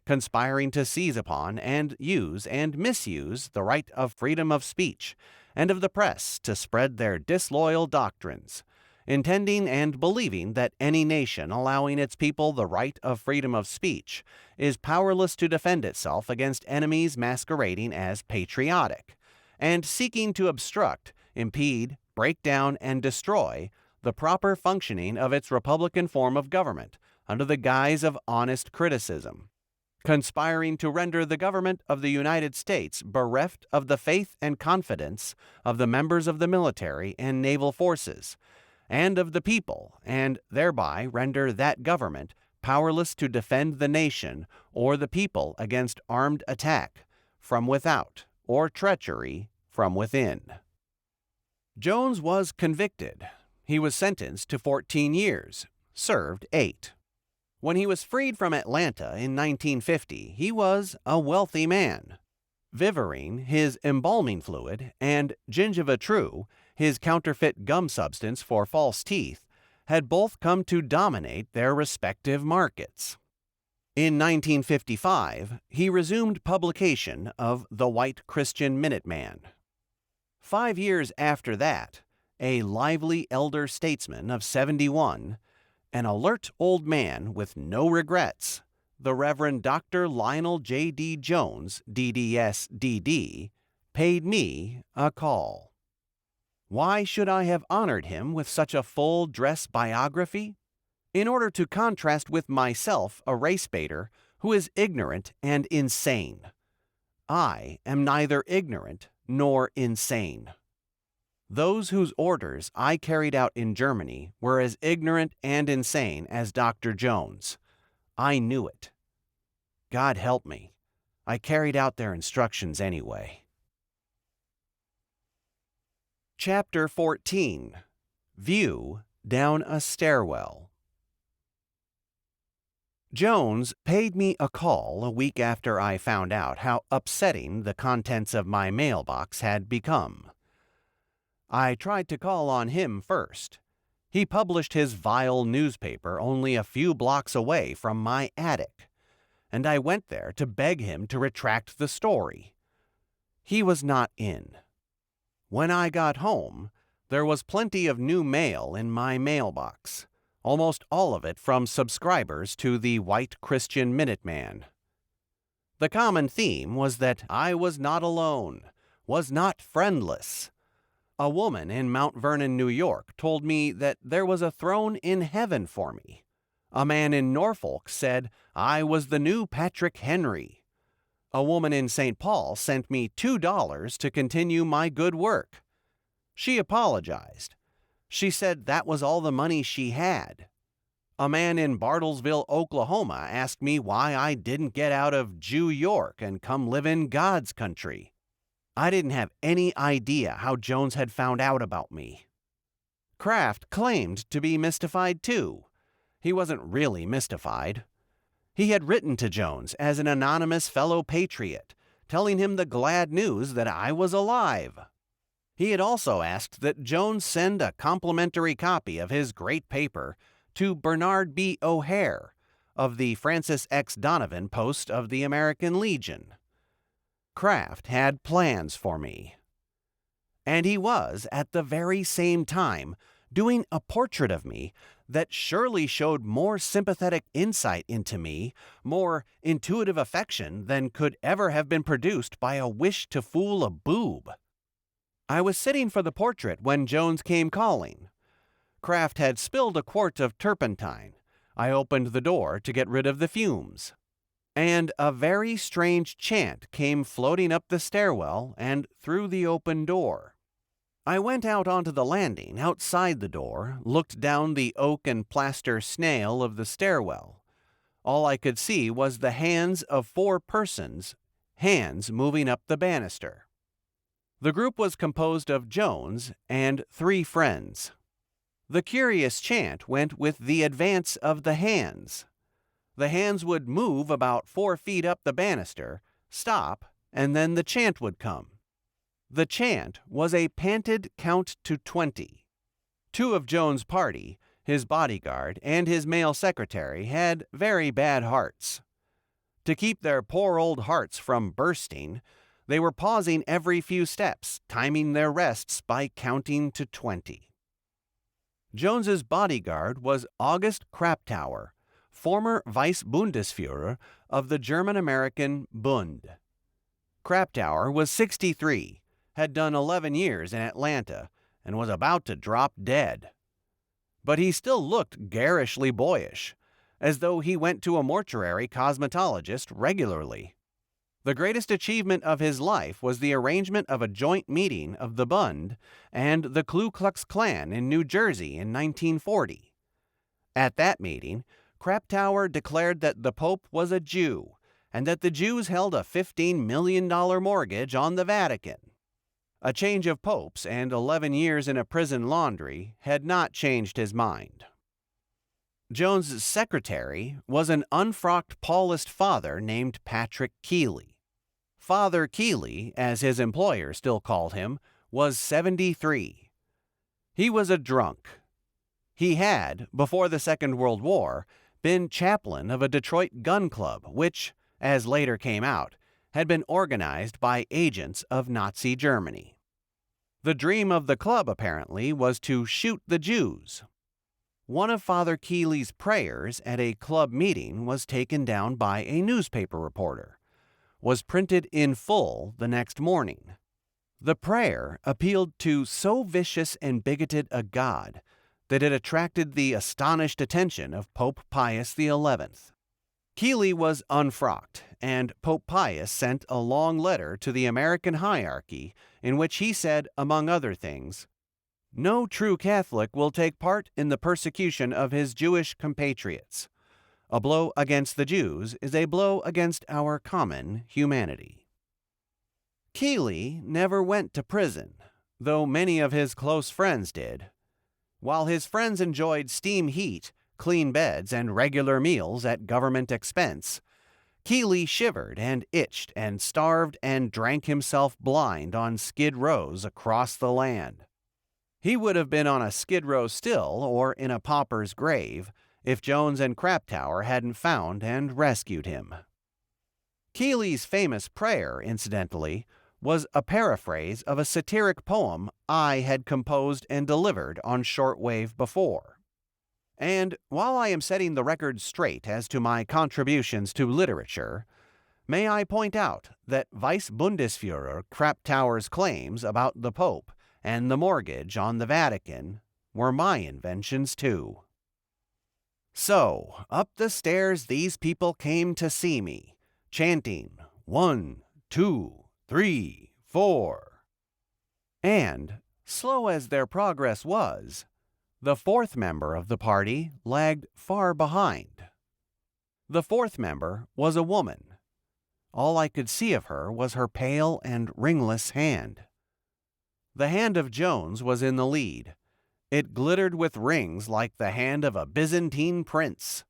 conspiring to seize upon and use and misuse the right of freedom of speech and of the press to spread their disloyal doctrines, intending and believing that any nation allowing its people the right of freedom of speech is powerless to defend itself against enemies masquerading as patriotic, and seeking to obstruct, impede, break down, and destroy the proper functioning of its Republican form of government under the guise of honest criticism, conspiring to render the government of the United States bereft of the faith and confidence of the members of the military and naval forces, and of the people, and thereby render that government powerless to defend the nation or the people against armed attack from without or treachery from within. Jones was convicted. He was sentenced to 14 years, served 8. When he was freed from Atlanta in 1950, he was a wealthy man. Vivarine, his embalming fluid, and gingiva true, his counterfeit gum substance for false teeth, had both come to dominate their respective markets. In 1955, he resumed publication of the White Christian Minuteman. 5 years after that, a lively elder statesman of 71, an alert old man with no regrets, the Reverend Dr. Lionel J.D. Jones, DDS, DD, paid me a call. Why should I have honored him with such a full-dress biography? In order to contrast with myself, a race-baiter, who is ignorant and insane. I am neither ignorant nor insane. Those whose orders I carried out in Germany were as ignorant and insane as Dr. Jones. I knew it. God help me. I carried out their instructions anyway. Chapter 14. View Down a Stairwell. Jones paid me a call a week after I found out how upsetting the contents of my mailbox had become. I tried to call on him first. He published his vile newspaper only a few blocks away from my attic, and I went there to beg him to retract the story. He was not in. When I got home, there was plenty of new mail in my mailbox, almost all of it from subscribers to the White Christian Minuteman. The common theme was that I was not alone, was not friendless. A woman in Mount Vernon, New York, told me that there was a throne in heaven for me. A man in Norfolk said I was the new Patrick Henry. A woman in St. Paul sent me $2 to continue my good work. She apologized. She said that was all the money she had. A man in Bartlesville, Oklahoma asked me why I didn't get out of Jew York and come live in God's country. I didn't have any idea how Jones had found out about me. Kraft claimed to be mystified too. He wasn't really mystified. He had written to Jones as an anonymous fellow patriot, telling him the glad news that I was alive. He had also asked that Jones send a complimentary copy of his great paper to Bernard B. O'Hare of the Francis X. Donovan Post of the American Legion. Kraft had plans for me. And he was, at the very same time, doing a portrait of me that surely showed more sympathetic insight into me, more intuitive affection than could ever have been produced by a wish to fool a boob. I was sitting for the portrait when Jones came calling. Kraft had spilled a quart of turpentine. I opened the door to get rid of the fumes. And a very strange chant came floating up the stairwell and through the open door. I went out onto the landing outside the door, looked down the oak and plaster snail of the stairwell. All I could see was the hands of 4 persons, hands moving up the banister. The group was composed of Jones and 3 friends. The curious chant went with the advance of the hands. The hands would move about 4 feet up the banister, stop, and then the chant would come. The chant was a panted count to 20. 2 of Jones' party, his bodyguard, and his male secretary had very bad hearts. To keep their poor old hearts from bursting, they were pausing every few steps, timing their rests by counting to 20. Jones's bodyguard was August Kraptauer, former Vice Bundesführer of the German-American Bund. Kraptauer was 63, had done 11 years in Atlanta, and was about to drop dead. But he still looked garishly boyish, as though he went to a mortuary cosmetologist regularly. The greatest achievement of his life was the arrangement of a joint meeting of the Bund and the Ku Klux Klan in New Jersey in 1940. At that meeting, Kraptauer declared that the Pope was a Jew, and that the Jews held a $15 million mortgage on the Vatican. A change of popes and 11 years in a prison laundry had not changed his mind. Jones's secretary was an unfrocked Paulist father named Patrick Keeley. Father Keeley, as his employer still called him, was 73. He was a drunk. He had, before the Second World War, been chaplain of a Detroit gun club, which, as later came out, had been organized by agents of Nazi Germany. The dream of the club, apparently, was to shoot the Jews. One of Father Keeley's prayers at a club meeting was taken down by a newspaper reporter, was printed in full the next morning. The prayer appealed to so vicious and bigoted a God that it attracted the astonished attention of Pope Pius XI. Keeley was unfrocked, and Pope Pius sent a long letter to the American hierarchy in which he said, among other things, "No true Catholic will take part in the persecution of his Jewish compatriots. A blow against the Jews is a blow against our common humanity." Keeley never went to prison, though many of his close friends did. While his friends enjoyed steam heat, clean beds, and regular meals at government expense, Keeley shivered and itched and starved and drank himself blind on skid rows across the land. He would have been on a skid row still or in a pauper's grave if Jones and Kraptauer hadn't found and rescued him. Keeley's famous prayer, incidentally, was a paraphrase of a satiric poem I had composed and delivered on shortwave before. And while I am setting the record straight as to my contributions to literature, may I point out that Vice Bundesführer Kraptauer's claims about the Pope and the mortgage on the Vatican were my inventions too. So, up the stairs these people came to see me, chanting 1, 2, 3, 4. And, slow as their progress was, the 4th member of the party lagged far behind. The 4th member was a woman. All I could see of her was her pale and ringless hand. The hand of Jones was in the lead. It glittered with rings like the hand of a Byzantine prince.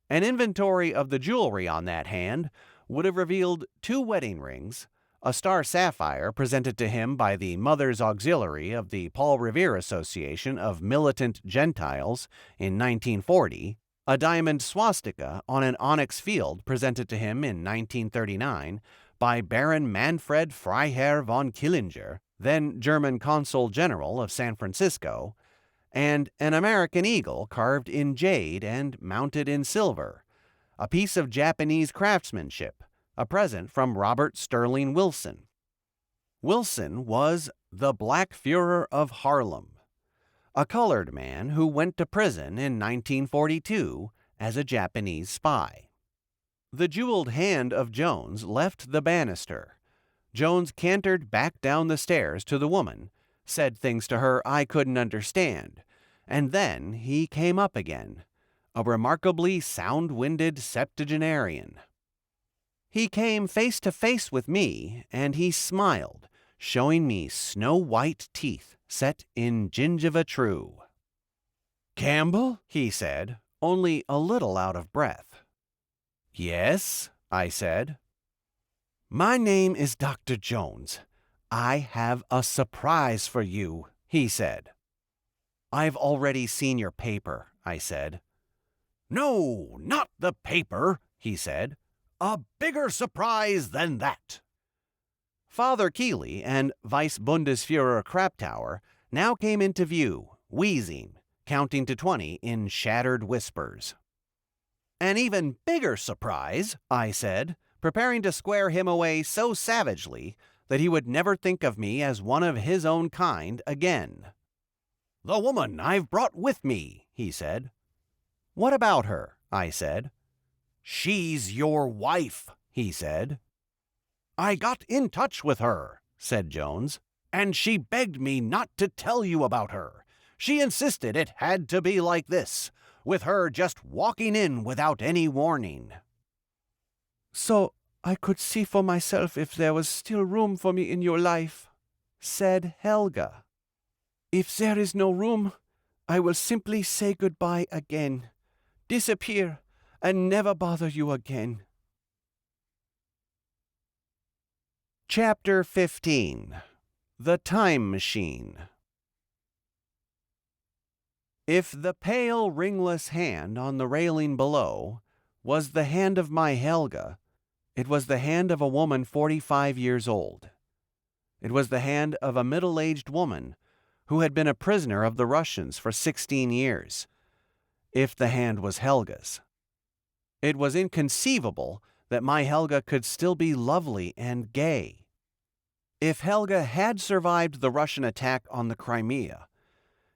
An inventory of the jewelry on that hand would have revealed 2 wedding rings, a star sapphire presented to him by the Mother's Auxiliary of the Paul Revere Association of Militant Gentiles in 1940, a diamond swastika on an onyx field presented to him in 1939 by Baron Manfred Freiherr von Killinger, then German Consul General of San Francisco, and an American eagle carved in jade and mounted in silver, a piece of Japanese craftsmanship, a present from Robert Sterling Wilson. Wilson was the Black Fuhrer of Harlem, a colored man who went to prison in 1942 as a Japanese spy. The jeweled hand of Jones left the banister. Jones cantered back down the stairs to the woman, said things to her I couldn't understand, and then he came up again, a remarkably sound-winded septuagenarian. He came face to face with me, and he smiled, showing me snow-white teeth set in gingiva true. "Campbell?" he said, only a little out of breath. "Yes," I said. "My name is Dr. Jones. I have a surprise for you," he said. "I've already seen your paper," I said. "No, not the paper," he said. "A bigger surprise than that." Father Keeley and Vice Bundesfuhrer Kraptauer now came into view, wheezing, counting to 20 in shattered whispers. "An even bigger surprise," I said, preparing to square him away so savagely that he would never think of me as one of his own kind again. "The woman I've brought with me," he said. "What about her?" I said. "She's your wife," he said. "I got in touch with her," said Jones, "and she begged me not to tell you about her. She insisted it had to be like this, with her just walking in without any warning." "So I could see for myself if there was still room for me in your life," said Helga. "If there is no room, I will simply say goodbye again, disappear, and never bother you again." Chapter 15. The Time Machine. If the pale, ringless hand on the railing below was the hand of my Helga, it was the hand of a woman 45 years old. It was the hand of a middle-aged woman who had been a prisoner of the Russians for 16 years, if the hand was Helga's. It was inconceivable that my Helga could still be lovely and gay. If Helga had survived the Russian attack on the Crimea,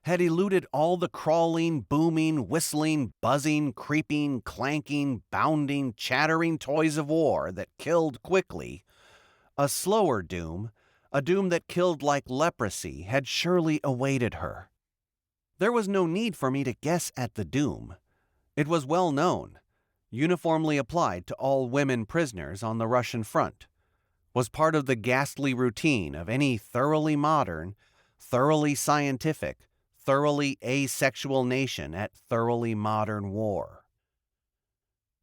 had eluded all the crawling, booming, whistling, buzzing, creeping, clanking, bounding, chattering toys of war that killed quickly, a slower doom, a doom that killed like leprosy, had surely awaited her. There was no need for me to guess at the doom. It was well known, uniformly applied to all women prisoners on the Russian front, was part of the ghastly routine of any thoroughly modern, thoroughly scientific, thoroughly asexual nation at thoroughly modern war.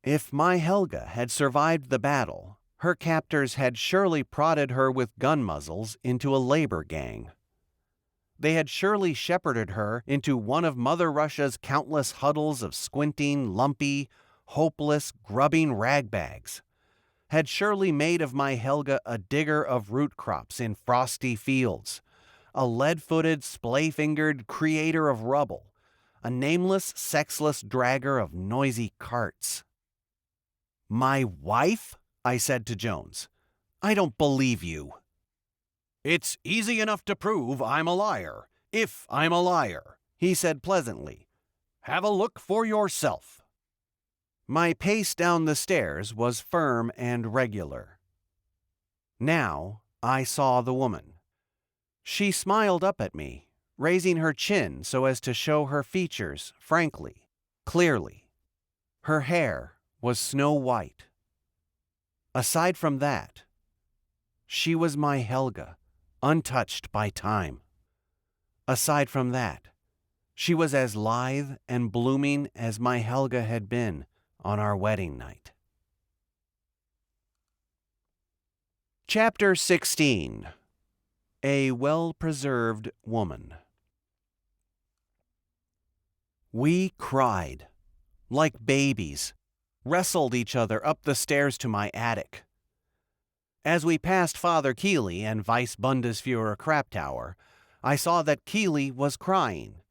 If my Helga had survived the battle, her captors had surely prodded her with gun muzzles into a labor gang. They had surely shepherded her into one of Mother Russia's countless huddles of squinting, lumpy, hopeless, grubbing ragbags, had surely made of my Helga a digger of root crops in frosty fields, a lead-footed, splay-fingered creator of rubble, a nameless, sexless dragger of noisy carts. "My wife?" I said to Jones. "I don't believe you." "It's easy enough to prove I'm a liar, if I'm a liar," he said pleasantly. "Have a look for yourself." My pace down the stairs was firm and regular. Now I saw the woman. She smiled up at me, raising her chin so as to show her features frankly, clearly. Her hair was snow white. Aside from that, she was my Helga, untouched by time. Aside from that, she was as lithe and blooming as my Helga had been on our wedding night. Chapter 16. A Well-Preserved Woman. We cried, like babies, wrestled each other up the stairs to my attic. As we passed Father Keeley and Vice Bundesfuhrer Kraptauer, I saw that Keeley was crying.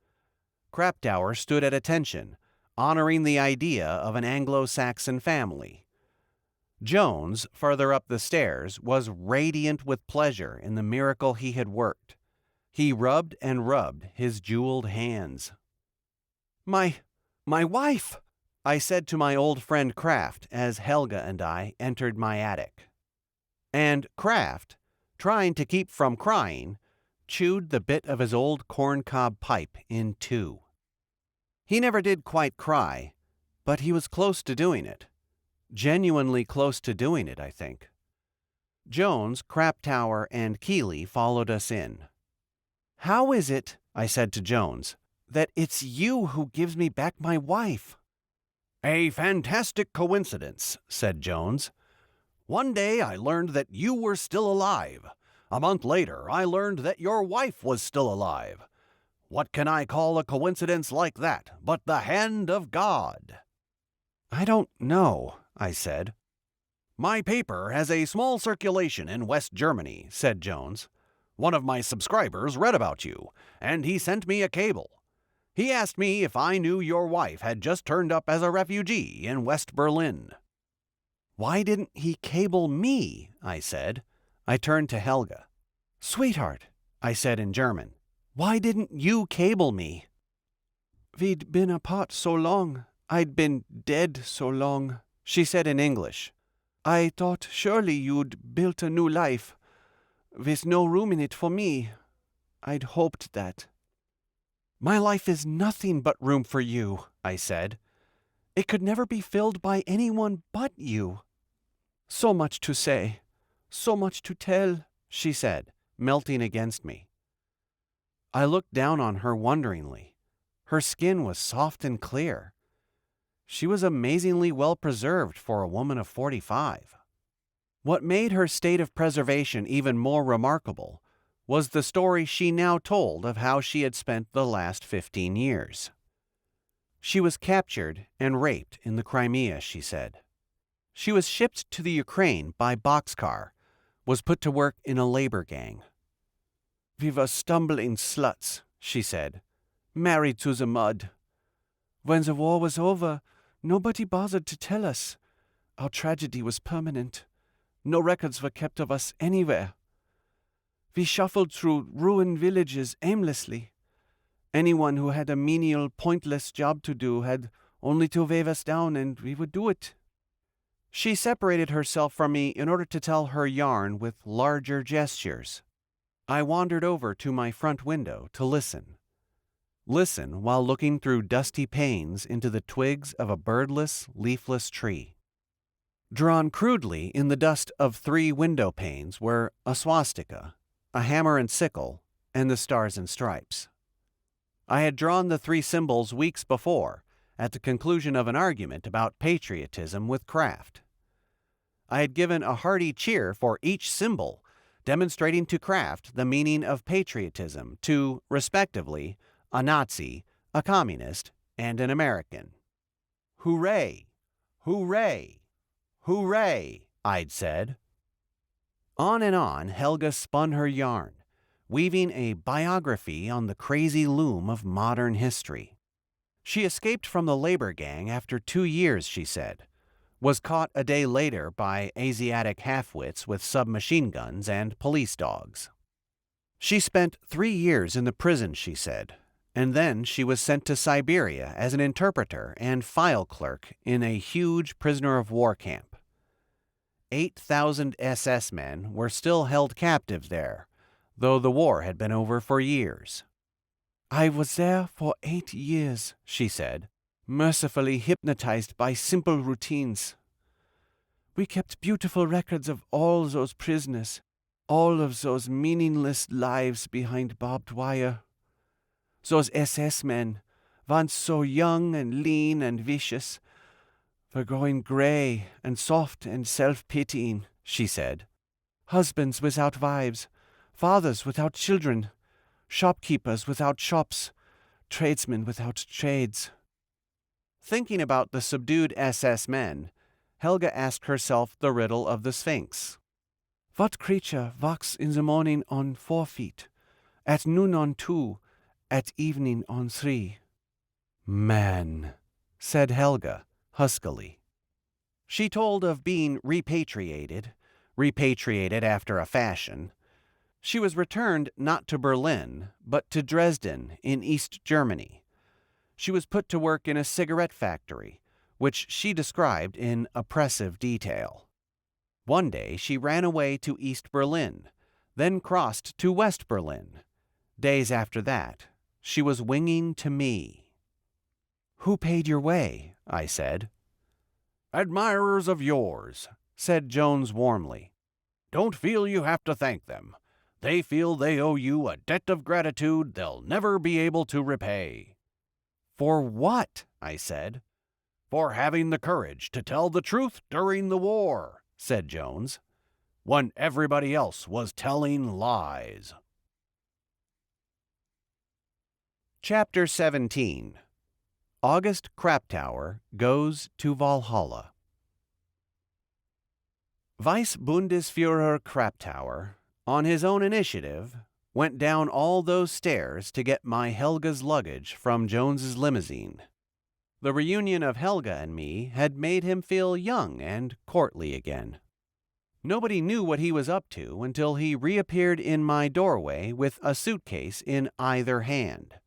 Kraptauer stood at attention, honoring the idea of an Anglo-Saxon family. Jones, further up the stairs, was radiant with pleasure in the miracle he had worked. He rubbed and rubbed his jeweled hands. My wife!" I said to my old friend Kraft as Helga and I entered my attic. And Kraft, trying to keep from crying, chewed the bit of his old corncob pipe in two. He never did quite cry, but he was close to doing it. Genuinely close to doing it, I think. Jones, Craptower, and Keeley followed us in. "How is it," I said to Jones, "that it's you who gives me back my wife?" "A fantastic coincidence," said Jones. "One day I learned that you were still alive. A month later, I learned that your wife was still alive. What can I call a coincidence like that but the hand of God?" "I don't know," I said. "My paper has a small circulation in West Germany," said Jones. "One of my subscribers read about you, and he sent me a cable. He asked me if I knew your wife had just turned up as a refugee in West Berlin." "Why didn't he cable me?" I said. I turned to Helga. "Sweetheart," I said in German, "why didn't you cable me?" "We'd been apart so long. I'd been dead so long," she said in English. "I thought surely you'd built a new life, with no room in it for me. I'd hoped that." "My life is nothing but room for you," I said. "It could never be filled by anyone but you." "So much to say, so much to tell," she said, melting against me. I looked down on her wonderingly. Her skin was soft and clear. She was amazingly well preserved for a woman of 45. What made her state of preservation even more remarkable was the story she now told of how she had spent the last 15 years. She was captured and raped in the Crimea, she said. She was shipped to the Ukraine by boxcar, was put to work in a labor gang. "We were stumbling sluts," she said, "married to the mud. When the war was over, nobody bothered to tell us. Our tragedy was permanent. No records were kept of us anywhere. We shuffled through ruined villages aimlessly. Anyone who had a menial, pointless job to do had only to wave us down and we would do it." She separated herself from me in order to tell her yarn with larger gestures. I wandered over to my front window to listen. Listen while looking through dusty panes into the twigs of a birdless, leafless tree. Drawn crudely in the dust of 3 window panes were a swastika, a hammer and sickle, and the stars and stripes. I had drawn the 3 symbols weeks before, at the conclusion of an argument about patriotism with Kraft. I had given a hearty cheer for each symbol, demonstrating to Kraft the meaning of patriotism to, respectively, a Nazi, a communist, and an American. "Hooray! Hooray! Hooray!" I'd said. On and on Helga spun her yarn, weaving a biography on the crazy loom of modern history. She escaped from the labor gang after 2 years, she said, was caught a day later by Asiatic half-wits with submachine guns and police dogs. She spent 3 years in the prison, she said, and then she was sent to Siberia as an interpreter and file clerk in a huge prisoner of war camp. 8,000 SS men were still held captive there, though the war had been over for years. "I was there for 8 years," she said, "mercifully hypnotized by simple routines. We kept beautiful records of all those prisoners, all of those meaningless lives behind barbed wire. Those SS men, once so young and lean and vicious, were growing gray and soft and self-pitying," she said. "Husbands without wives, fathers without children, shopkeepers without shops, tradesmen without trades." Thinking about the subdued SS men, Helga asked herself the riddle of the Sphinx. "What creature walks in the morning on 4 feet, at noon on 2, at evening on 3? "Man," said Helga huskily. She told of being repatriated after a fashion. She was returned not to Berlin, but to Dresden in East Germany. She was put to work in a cigarette factory, which she described in oppressive detail. One day she ran away to East Berlin, then crossed to West Berlin. Days after that, she was winging to me. "Who paid your way?" I said.
"Admirers of yours," said Jones warmly. "Don't feel you have to thank them. They feel they owe you a debt of gratitude they'll never be able to repay."
"For what?" I said.
"For having the courage to tell the truth during the war," said Jones, "when everybody else was telling lies."
Chapter 17. August Kraptower Goes to Valhalla. Vice Bundesführer Kraptower, on his own initiative, went down all those stairs to get my Helga's luggage from Jones's limousine. The reunion of Helga and me had made him feel young and courtly again. Nobody knew what he was up to until he reappeared in my doorway with a suitcase in either hand.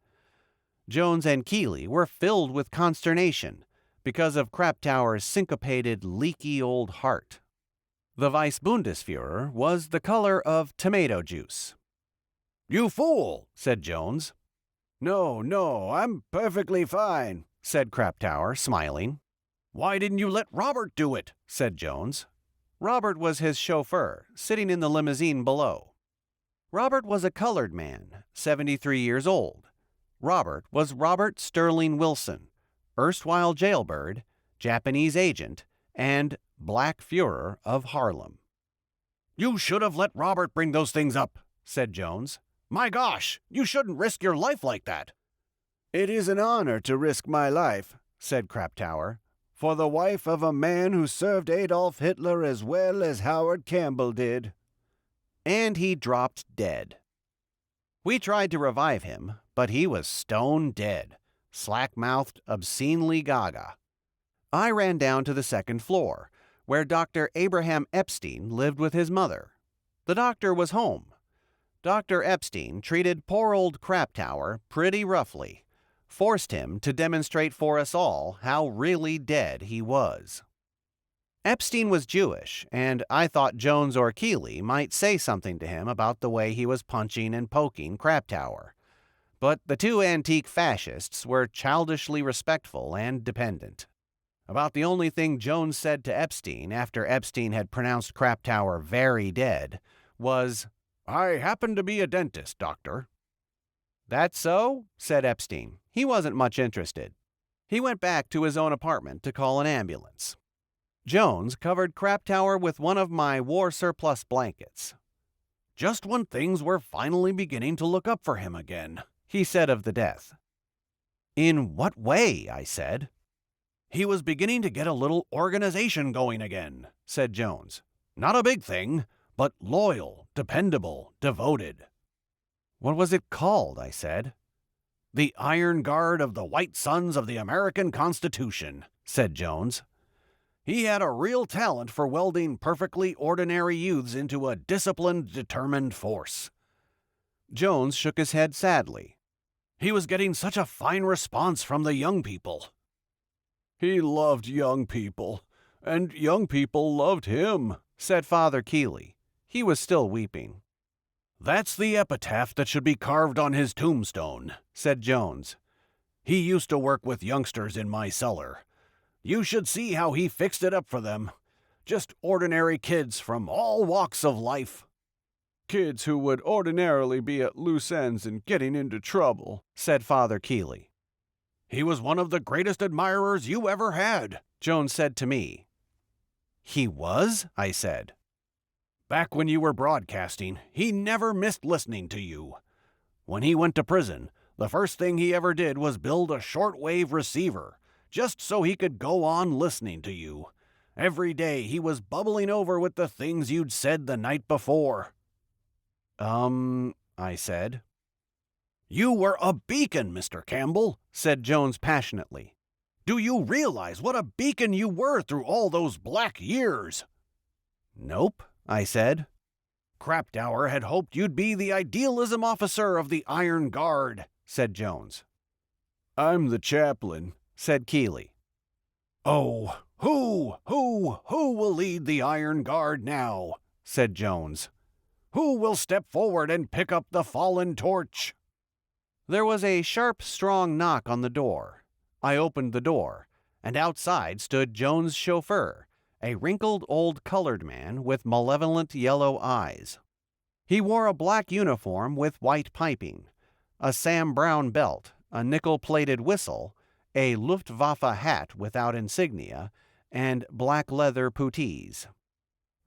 Jones and Keeley were filled with consternation because of Kraptower's syncopated, leaky old heart. The Vice Bundesführer was the color of tomato juice.
"You fool,"
said Jones.
No, I'm perfectly fine,"
said Kraptower, smiling.
"Why didn't you let Robert do it?"
said Jones. Robert was his chauffeur, sitting in the limousine below. Robert was a colored man, 73 years old. Robert was Robert Sterling Wilson, erstwhile jailbird, Japanese agent, and Black Fuhrer of Harlem.
"You should have let Robert bring those things up," said Jones. "My gosh, you shouldn't risk your life like that."
"It is an honor to risk my life," said Kraptower, "for the wife of a man who served Adolf Hitler as well as Howard Campbell did."
And he dropped dead. We tried to revive him, but he was stone dead, slack-mouthed, obscenely gaga. I ran down to the second floor, where Dr. Abraham Epstein lived with his mother. The doctor was home. Dr. Epstein treated poor old Kraptower pretty roughly, forced him to demonstrate for us all how really dead he was. Epstein was Jewish, and I thought Jones or Keeley might say something to him about the way he was punching and poking Kraptower. But the two antique fascists were childishly respectful and dependent. About the only thing Jones said to Epstein after Epstein had pronounced Kraptower very dead was,
"I happen to be a dentist, doctor."
"That's so?" said Epstein. He wasn't much interested. He went back to his own apartment to call an ambulance. Jones covered Kraptower with one of my war surplus blankets.
"Just when things were finally beginning to look up for him again,"
he said of the death. "In what way?" I said.
"He was beginning to get a little organization going again," said Jones. "Not a big thing, but loyal, dependable, devoted."
"What was it called?" I said.
"The Iron Guard of the White Sons of the American Constitution," said Jones. "He had a real talent for welding perfectly ordinary youths into a disciplined, determined force."
Jones shook his head sadly.
"He was getting such a fine response from the young people."
"He loved young people, and young people loved him,"
said Father Keeley. He was still weeping.
"That's the epitaph that should be carved on his tombstone," said Jones. "He used to work with youngsters in my cellar. You should see how he fixed it up for them. Just ordinary kids from all walks of life."
"Kids who would ordinarily be at loose ends and getting into trouble,"
said Father Keeley.
"He was one of the greatest admirers you ever had,"
Jones said to me. "He was?" I said.
"Back when you were broadcasting, he never missed listening to you. When he went to prison, the first thing he ever did was build a shortwave receiver, just so he could go on listening to you. Every day he was bubbling over with the things you'd said the night before."
I said.
"You were a beacon, Mr. Campbell," said Jones passionately. Do you realize what a beacon you were through all those black years?
Nope, I said.
Craptower had hoped you'd be the idealism officer of the Iron Guard, said Jones.
I'm the chaplain,
said Keeley.
Oh, who will lead the Iron Guard now? Said Jones. Who will step forward and pick up the fallen torch?
There was a sharp, strong knock on the door. I opened the door, and outside stood Jones' chauffeur, a wrinkled old colored man with malevolent yellow eyes. He wore a black uniform with white piping, a Sam Brown belt, a nickel-plated whistle, a Luftwaffe hat without insignia, and black leather puttees.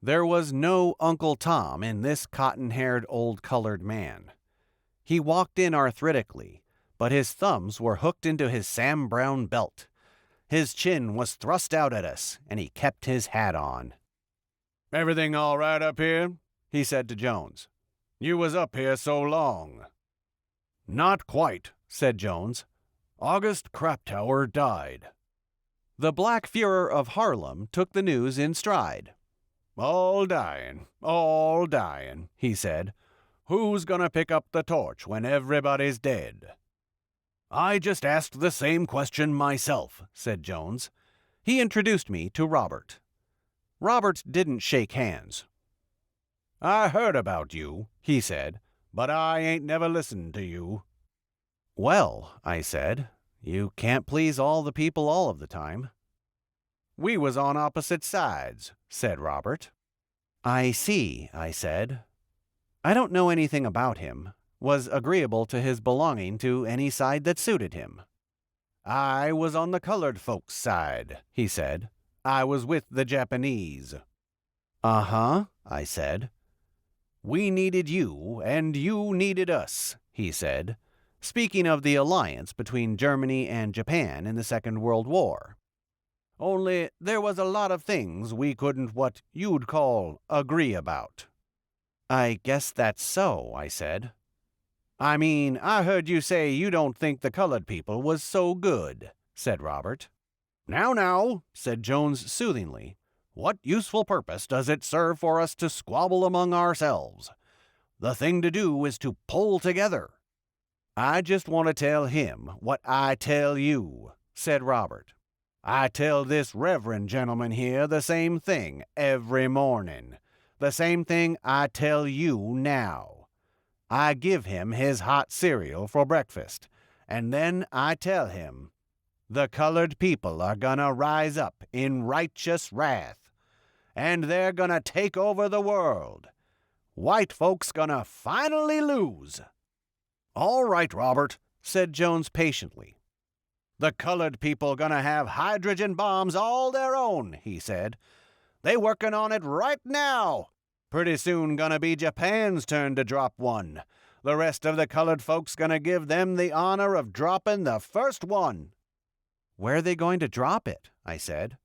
There was no Uncle Tom in this cotton-haired old colored man. He walked in arthritically, but his thumbs were hooked into his Sam Brown belt. His chin was thrust out at us, and he kept his hat on.
"Everything all right up here?" he said to Jones. "You was up here so long." "Not quite," said Jones. "August Craptower died."
The Black Fuhrer of Harlem took the news in stride.
All dying, he said. "Who's gonna pick up the torch when everybody's dead?" "I just asked the same question myself," said Jones. He introduced me to Robert. Robert didn't shake hands. "I heard about you," he said, "but I ain't never listened to you." "Well," I said, "you can't please all the people all of the time." "We was on opposite sides," said Robert. "I see," I said. I don't know anything about him, was agreeable to his belonging to any side that suited him. "I was on the colored folks' side," he said. "I was with the Japanese." "Uh-huh," I said. "We needed you, and you needed us," he said, speaking of the alliance between Germany and Japan in the Second World War. "Only there was a lot of things we couldn't what you'd call agree about." "I guess that's so," I said. "I mean, I heard you say you don't think the colored people was so good," said Robert. Now," said Jones soothingly, "what useful purpose does it serve for us to squabble among ourselves? The thing to do is to pull together." "I just want to tell him what I tell you," said Robert. "I tell this reverend gentleman here the same thing every morning, the same thing I tell you now. I give him his hot cereal for breakfast, and then I tell him, the colored people are gonna rise up in righteous wrath, and they're gonna take over the world. White folks gonna finally lose." "All right, Robert," said Jones patiently. "The colored people gonna have hydrogen bombs all their own," he said. "They working on it right now. Pretty soon gonna be Japan's turn to drop one. The rest of the colored folks gonna give them the honor of dropping the first one." "Where are they going to drop it?" I said.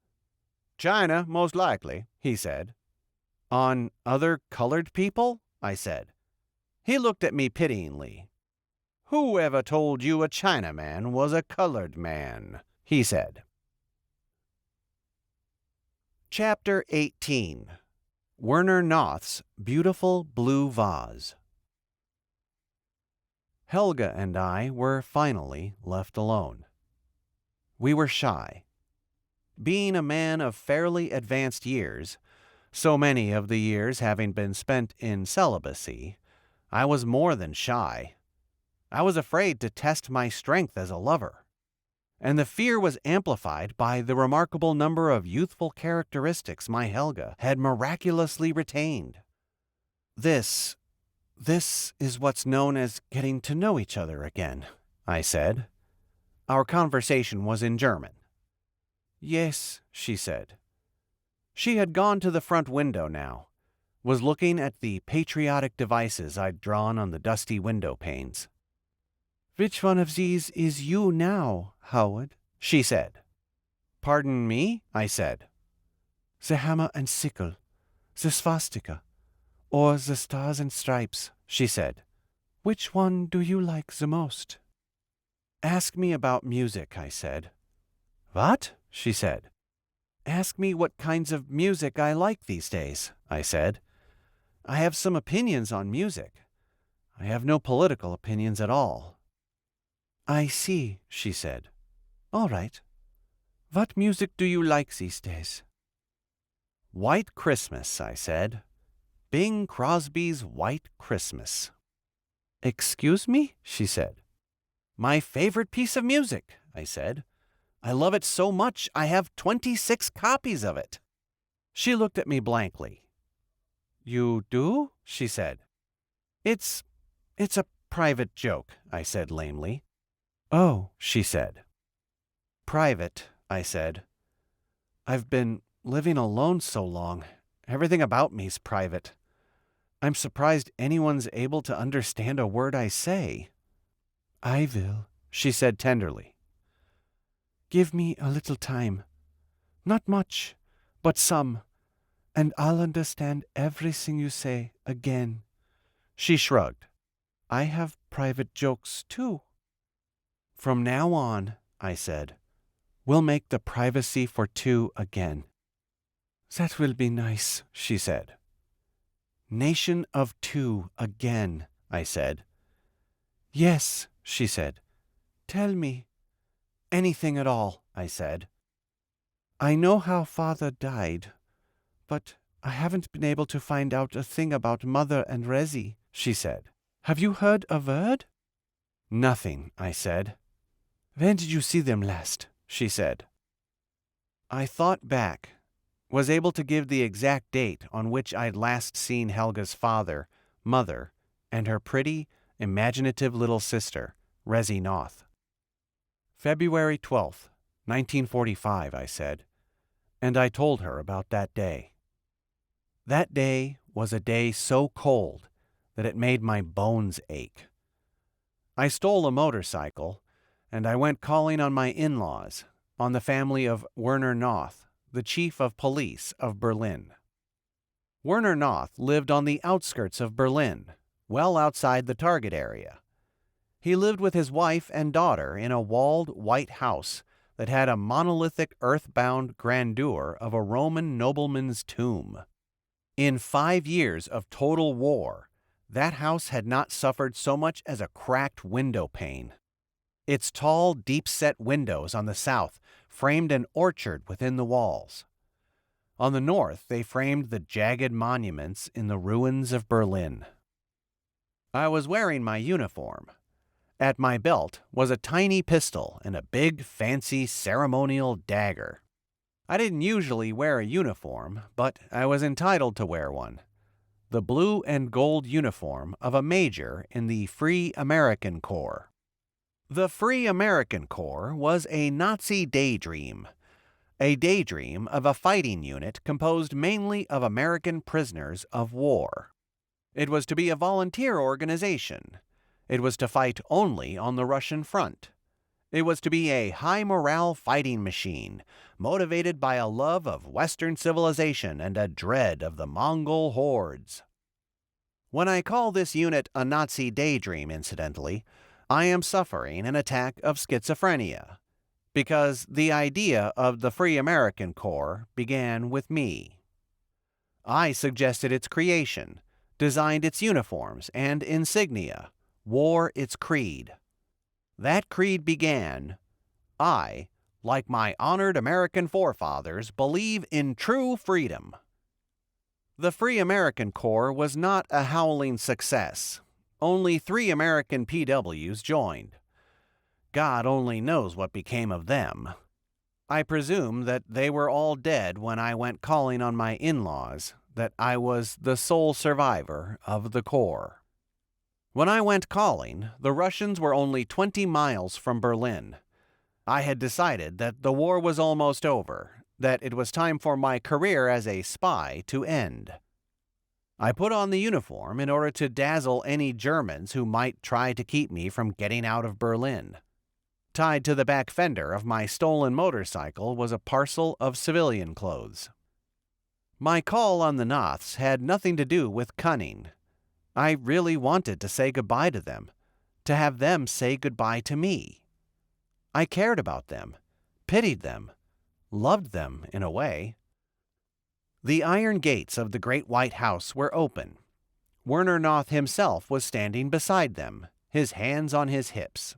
"China, most likely," he said. "On other colored people?" I said. He looked at me pityingly. "Who ever told you a Chinaman was a colored man?" he said. Chapter 18. Werner Noth's Beautiful Blue Vase. Helga and I were finally left alone. We were shy. Being a man of fairly advanced years, so many of the years having been spent in celibacy, I was more than shy. I was afraid to test my strength as a lover, and the fear was amplified by the remarkable number of youthful characteristics my Helga had miraculously retained. This is what's known as getting to know each other again," I said. Our conversation was in German. "Yes," she said. She had gone to the front window now, was looking at the patriotic devices I'd drawn on the dusty window panes. "Which one of these is you now, Howard?" she said. "Pardon me?" I said. "The hammer and sickle, the swastika, or the stars and stripes," she said. "Which one do you like the most?" "Ask me about music," I said.
What? She said. Ask me what kinds of music I like these days, I said. I have some opinions on music. I have no political opinions at all. I see, she said. All right. What music do you like these days? White Christmas, I said. Bing Crosby's White Christmas. Excuse me? She said. My favorite piece of music, I said. I love it so much I have 26 copies of it. She looked at me blankly. You do? She said. It's a private joke, I said lamely. Oh, she said. Private, I said. I've been living alone so long. Everything about me's private. I'm surprised anyone's able to understand a word I say. I will, she said tenderly. Give me a little time. Not much, but some, and I'll understand everything you say again. She shrugged. I have private jokes, too. From now on, I said, we'll make the privacy for two again. That will be nice, she said. Nation of two again, I said. Yes, she said. Tell me. Anything at all, I said. I know how Father died, but I haven't been able to find out a thing about Mother and Resi, she said. Have you heard a word? Nothing, I said. When did you see them last? She said. I thought back, was able to give the exact date on which I'd last seen Helga's father, mother, and her pretty, imaginative little sister, Resi Noth. February 12th, 1945, I said, and I told her about that day. That day was a day so cold that it made my bones ache. I stole a motorcycle, and I went calling on my in-laws, on the family of Werner Noth, the chief of police of Berlin. Werner Noth lived on the outskirts of Berlin, well outside the target area. He lived with his wife and daughter in a walled white house that had a monolithic earthbound grandeur of a Roman nobleman's tomb. In 5 years of total war, that house had not suffered so much as a cracked window pane. Its tall, deep-set windows on the south framed an orchard within the walls. On the north, they framed the jagged monuments in the ruins of Berlin. I was wearing my uniform. At my belt was a tiny pistol and a big, fancy, ceremonial dagger. I didn't usually wear a uniform, but I was entitled to wear one. The blue and gold uniform of a major in the Free American Corps. The Free American Corps was a Nazi daydream of a fighting unit composed mainly of American prisoners of war. It was to be a volunteer organization. It was to fight only on the Russian front. It was to be a high-morale fighting machine, motivated by a love of Western civilization and a dread of the Mongol hordes. When I call this unit a Nazi daydream, incidentally, I am suffering an attack of schizophrenia, because the idea of the Free American Corps began with me. I suggested its creation, designed its uniforms and insignia, wore its creed. That creed began, I, like my honored American forefathers, believe in true freedom. The Free American Corps was not a howling success. Only 3 American PWs joined. God only knows what became of them. I presume that they were all dead when I went calling on my in-laws, that I was the sole survivor of the Corps. When I went calling, the Russians were only 20 miles from Berlin. I had decided that the war was almost over, that it was time for my career as a spy to end. I put on the uniform in order to dazzle any Germans who might try to keep me from getting out of Berlin. Tied to the back fender of my stolen motorcycle was a parcel of civilian clothes. My call on the Noths had nothing to do with cunning. I really wanted to say goodbye to them, to have them say goodbye to me. I cared about them, pitied them, loved them in a way. The iron gates of the great white house were open. Werner Noth himself was standing beside them, his hands on his hips.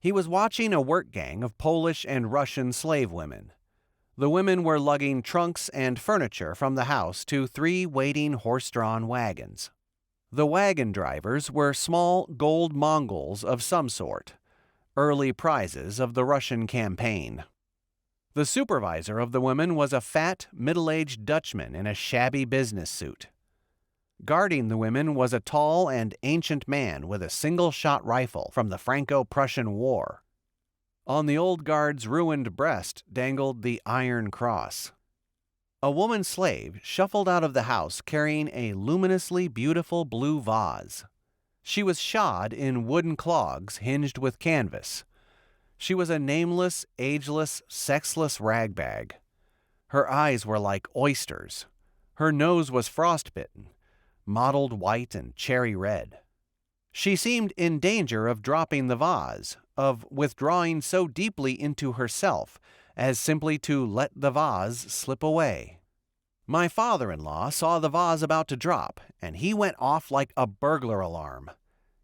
He was watching a work gang of Polish and Russian slave women. The women were lugging trunks and furniture from the house to 3 waiting horse-drawn wagons. The wagon drivers were small gold Mongols of some sort, early prizes of the Russian campaign. The supervisor of the women was a fat, middle-aged Dutchman in a shabby business suit. Guarding the women was a tall and ancient man with a single-shot rifle from the Franco-Prussian War. On the old guard's ruined breast dangled the Iron Cross. A woman slave shuffled out of the house carrying a luminously beautiful blue vase. She was shod in wooden clogs hinged with canvas. She was a nameless, ageless, sexless ragbag. Her eyes were like oysters. Her nose was frostbitten, mottled white and cherry red. She seemed in danger of dropping the vase, of withdrawing so deeply into herself as simply to let the vase slip away. My father-in-law saw the vase about to drop, and he went off like a burglar alarm.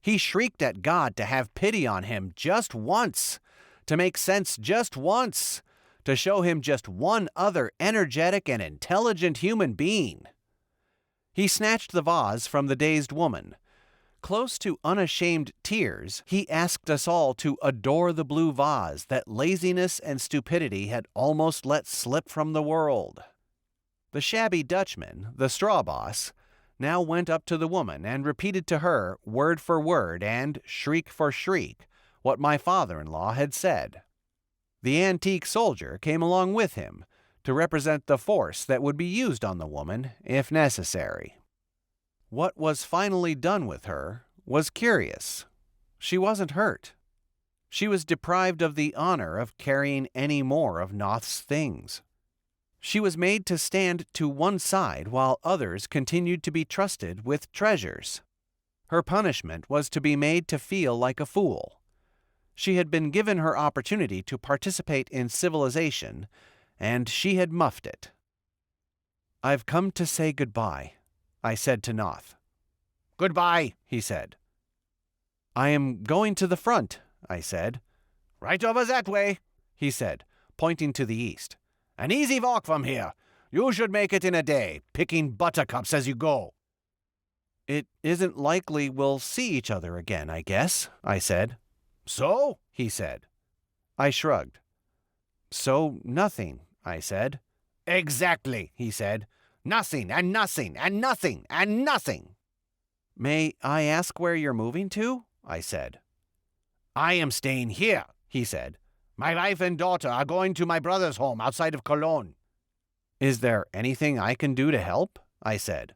He shrieked at God to have pity on him just once, to make sense just once, to show him just one other energetic and intelligent human being. He snatched the vase from the dazed woman. Close to unashamed tears, he asked us all to adore the blue vase that laziness and stupidity had almost let slip from the world. The shabby Dutchman, the straw boss, now went up to the woman and repeated to her, word for word and shriek for shriek, what my father-in-law had said. The antique soldier came along with him to represent the force that would be used on the woman if necessary. What was finally done with her was curious. She wasn't hurt. She was deprived of the honor of carrying any more of Noth's things. She was made to stand to one side while others continued to be trusted with treasures. Her punishment was to be made to feel like a fool. She had been given her opportunity to participate in civilization, and she had muffed it. "I've come to say goodbye," I said to Noth.
"Goodbye," he said.
"I am going to the front," I said.
"Right over that way,"
he said, pointing to the east.
"An easy walk from here. You should make it in a day, picking buttercups as you go."
"It isn't likely we'll see each other again, I guess," I said.
"So?"
he said. I shrugged. "So nothing," I said.
"Exactly," he said. "Nothing, and nothing, and nothing, and nothing."
"May I ask where you're moving to?" I said.
"I am staying here," he said. "My wife and daughter are going to my brother's home outside of Cologne."
"Is there anything I can do to help?" I said.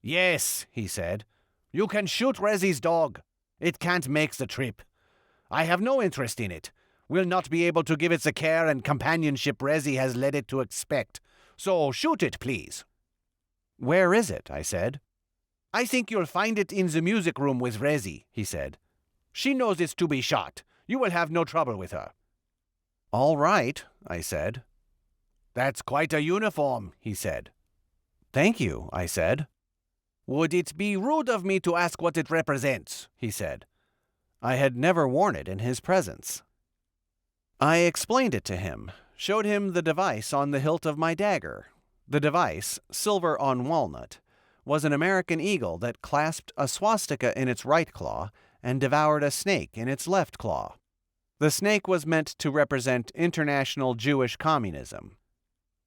"Yes," he said. "You can shoot Rezzy's dog. It can't make the trip. I have no interest in it. Will not be able to give it the care and companionship Rezzy has led it to expect. So shoot it, please."
"Where is it?" I said.
"I think you'll find it in the music room with Rezzy," he said. "She knows it's to be shot. You will have no trouble with her."
"All right," I said.
"That's quite a uniform," he said.
"Thank you," I said.
"Would it be rude of me to ask what it represents?" he said.
I had never worn it in his presence. I explained it to him, showed him the device on the hilt of my dagger. The device, silver on walnut, was an American eagle that clasped a swastika in its right claw and devoured a snake in its left claw. The snake was meant to represent international Jewish communism.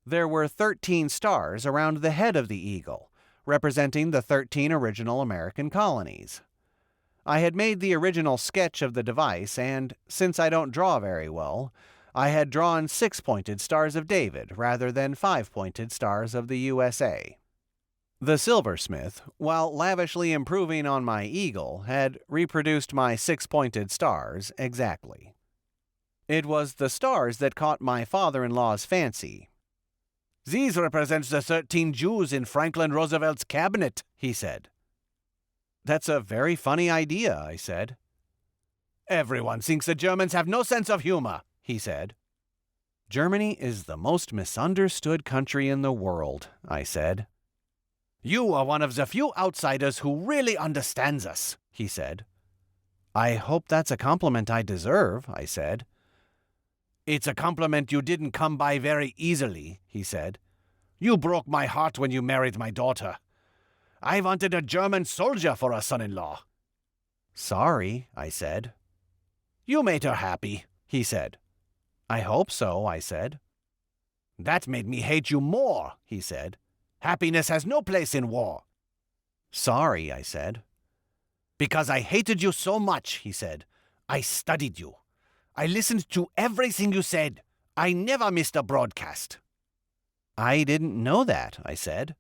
There were 13 stars around the head of the eagle, representing the 13 original American colonies. I had made the original sketch of the device, and, since I don't draw very well, I had drawn 6-pointed stars of David rather than 5-pointed stars of the USA. The silversmith, while lavishly improving on my eagle, had reproduced my 6-pointed stars exactly. It was the stars that caught my father-in-law's fancy.
"These represent the 13 Jews in Franklin Roosevelt's cabinet," he said.
"That's a very funny idea," I said.
"Everyone thinks the Germans have no sense of humor," he said.
Germany is the most misunderstood country in the world, I said.
You are one of the few outsiders who really understands us, he said.
I hope that's a compliment I deserve, I said.
It's a compliment you didn't come by very easily, he said. You broke my heart when you married my daughter. I wanted a German soldier for a son-in-law.
Sorry, I said.
You made her happy, he said.
I hope so, I said.
That made me hate you more, he said. Happiness has no place in war.
Sorry, I said.
Because I hated you so much, he said. I studied you. I listened to everything you said. I never missed a broadcast.
I didn't know that, I said.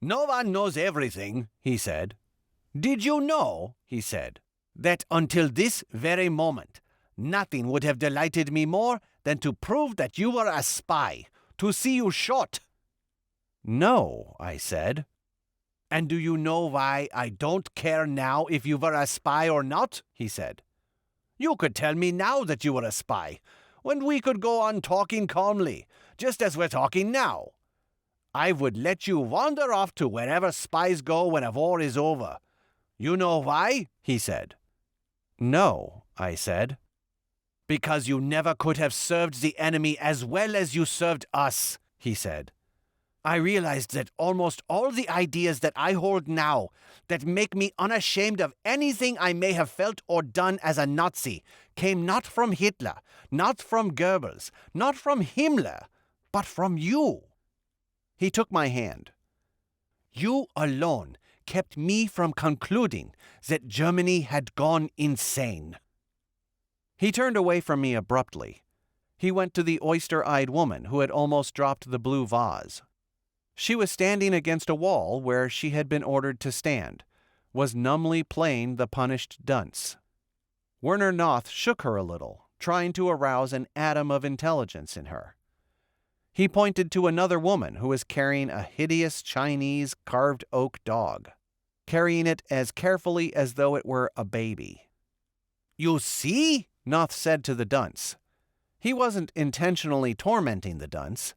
No one knows everything, he said. Did you know, he said, that until this very moment, nothing would have delighted me more than to prove that you were a spy, to see you shot?
No, I said.
And do you know why I don't care now if you were a spy or not? He said. You could tell me now that you were a spy, when we could go on talking calmly, just as we're talking now. I would let you wander off to wherever spies go when a war is over. You know why? He said.
No, I said.
Because you never could have served the enemy as well as you served us, he said. I realized that almost all the ideas that I hold now that make me unashamed of anything I may have felt or done as a Nazi came not from Hitler, not from Goebbels, not from Himmler, but from you.
He took my hand.
You alone kept me from concluding that Germany had gone insane.
He turned away from me abruptly. He went to the oyster-eyed woman who had almost dropped the blue vase. She was standing against a wall where she had been ordered to stand, was numbly playing the punished dunce. Werner Noth shook her a little, trying to arouse an atom of intelligence in her. He pointed to another woman who was carrying a hideous Chinese carved oak dog, carrying it as carefully as though it were a baby.
You see?
Noth said to the dunce. He wasn't intentionally tormenting the dunce.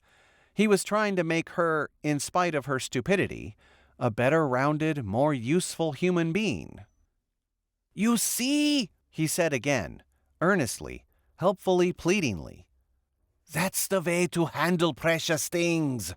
He was trying to make her, in spite of her stupidity, a better rounded, more useful human being.
You see?
He said again, earnestly, helpfully, pleadingly.
That's the way to handle precious things.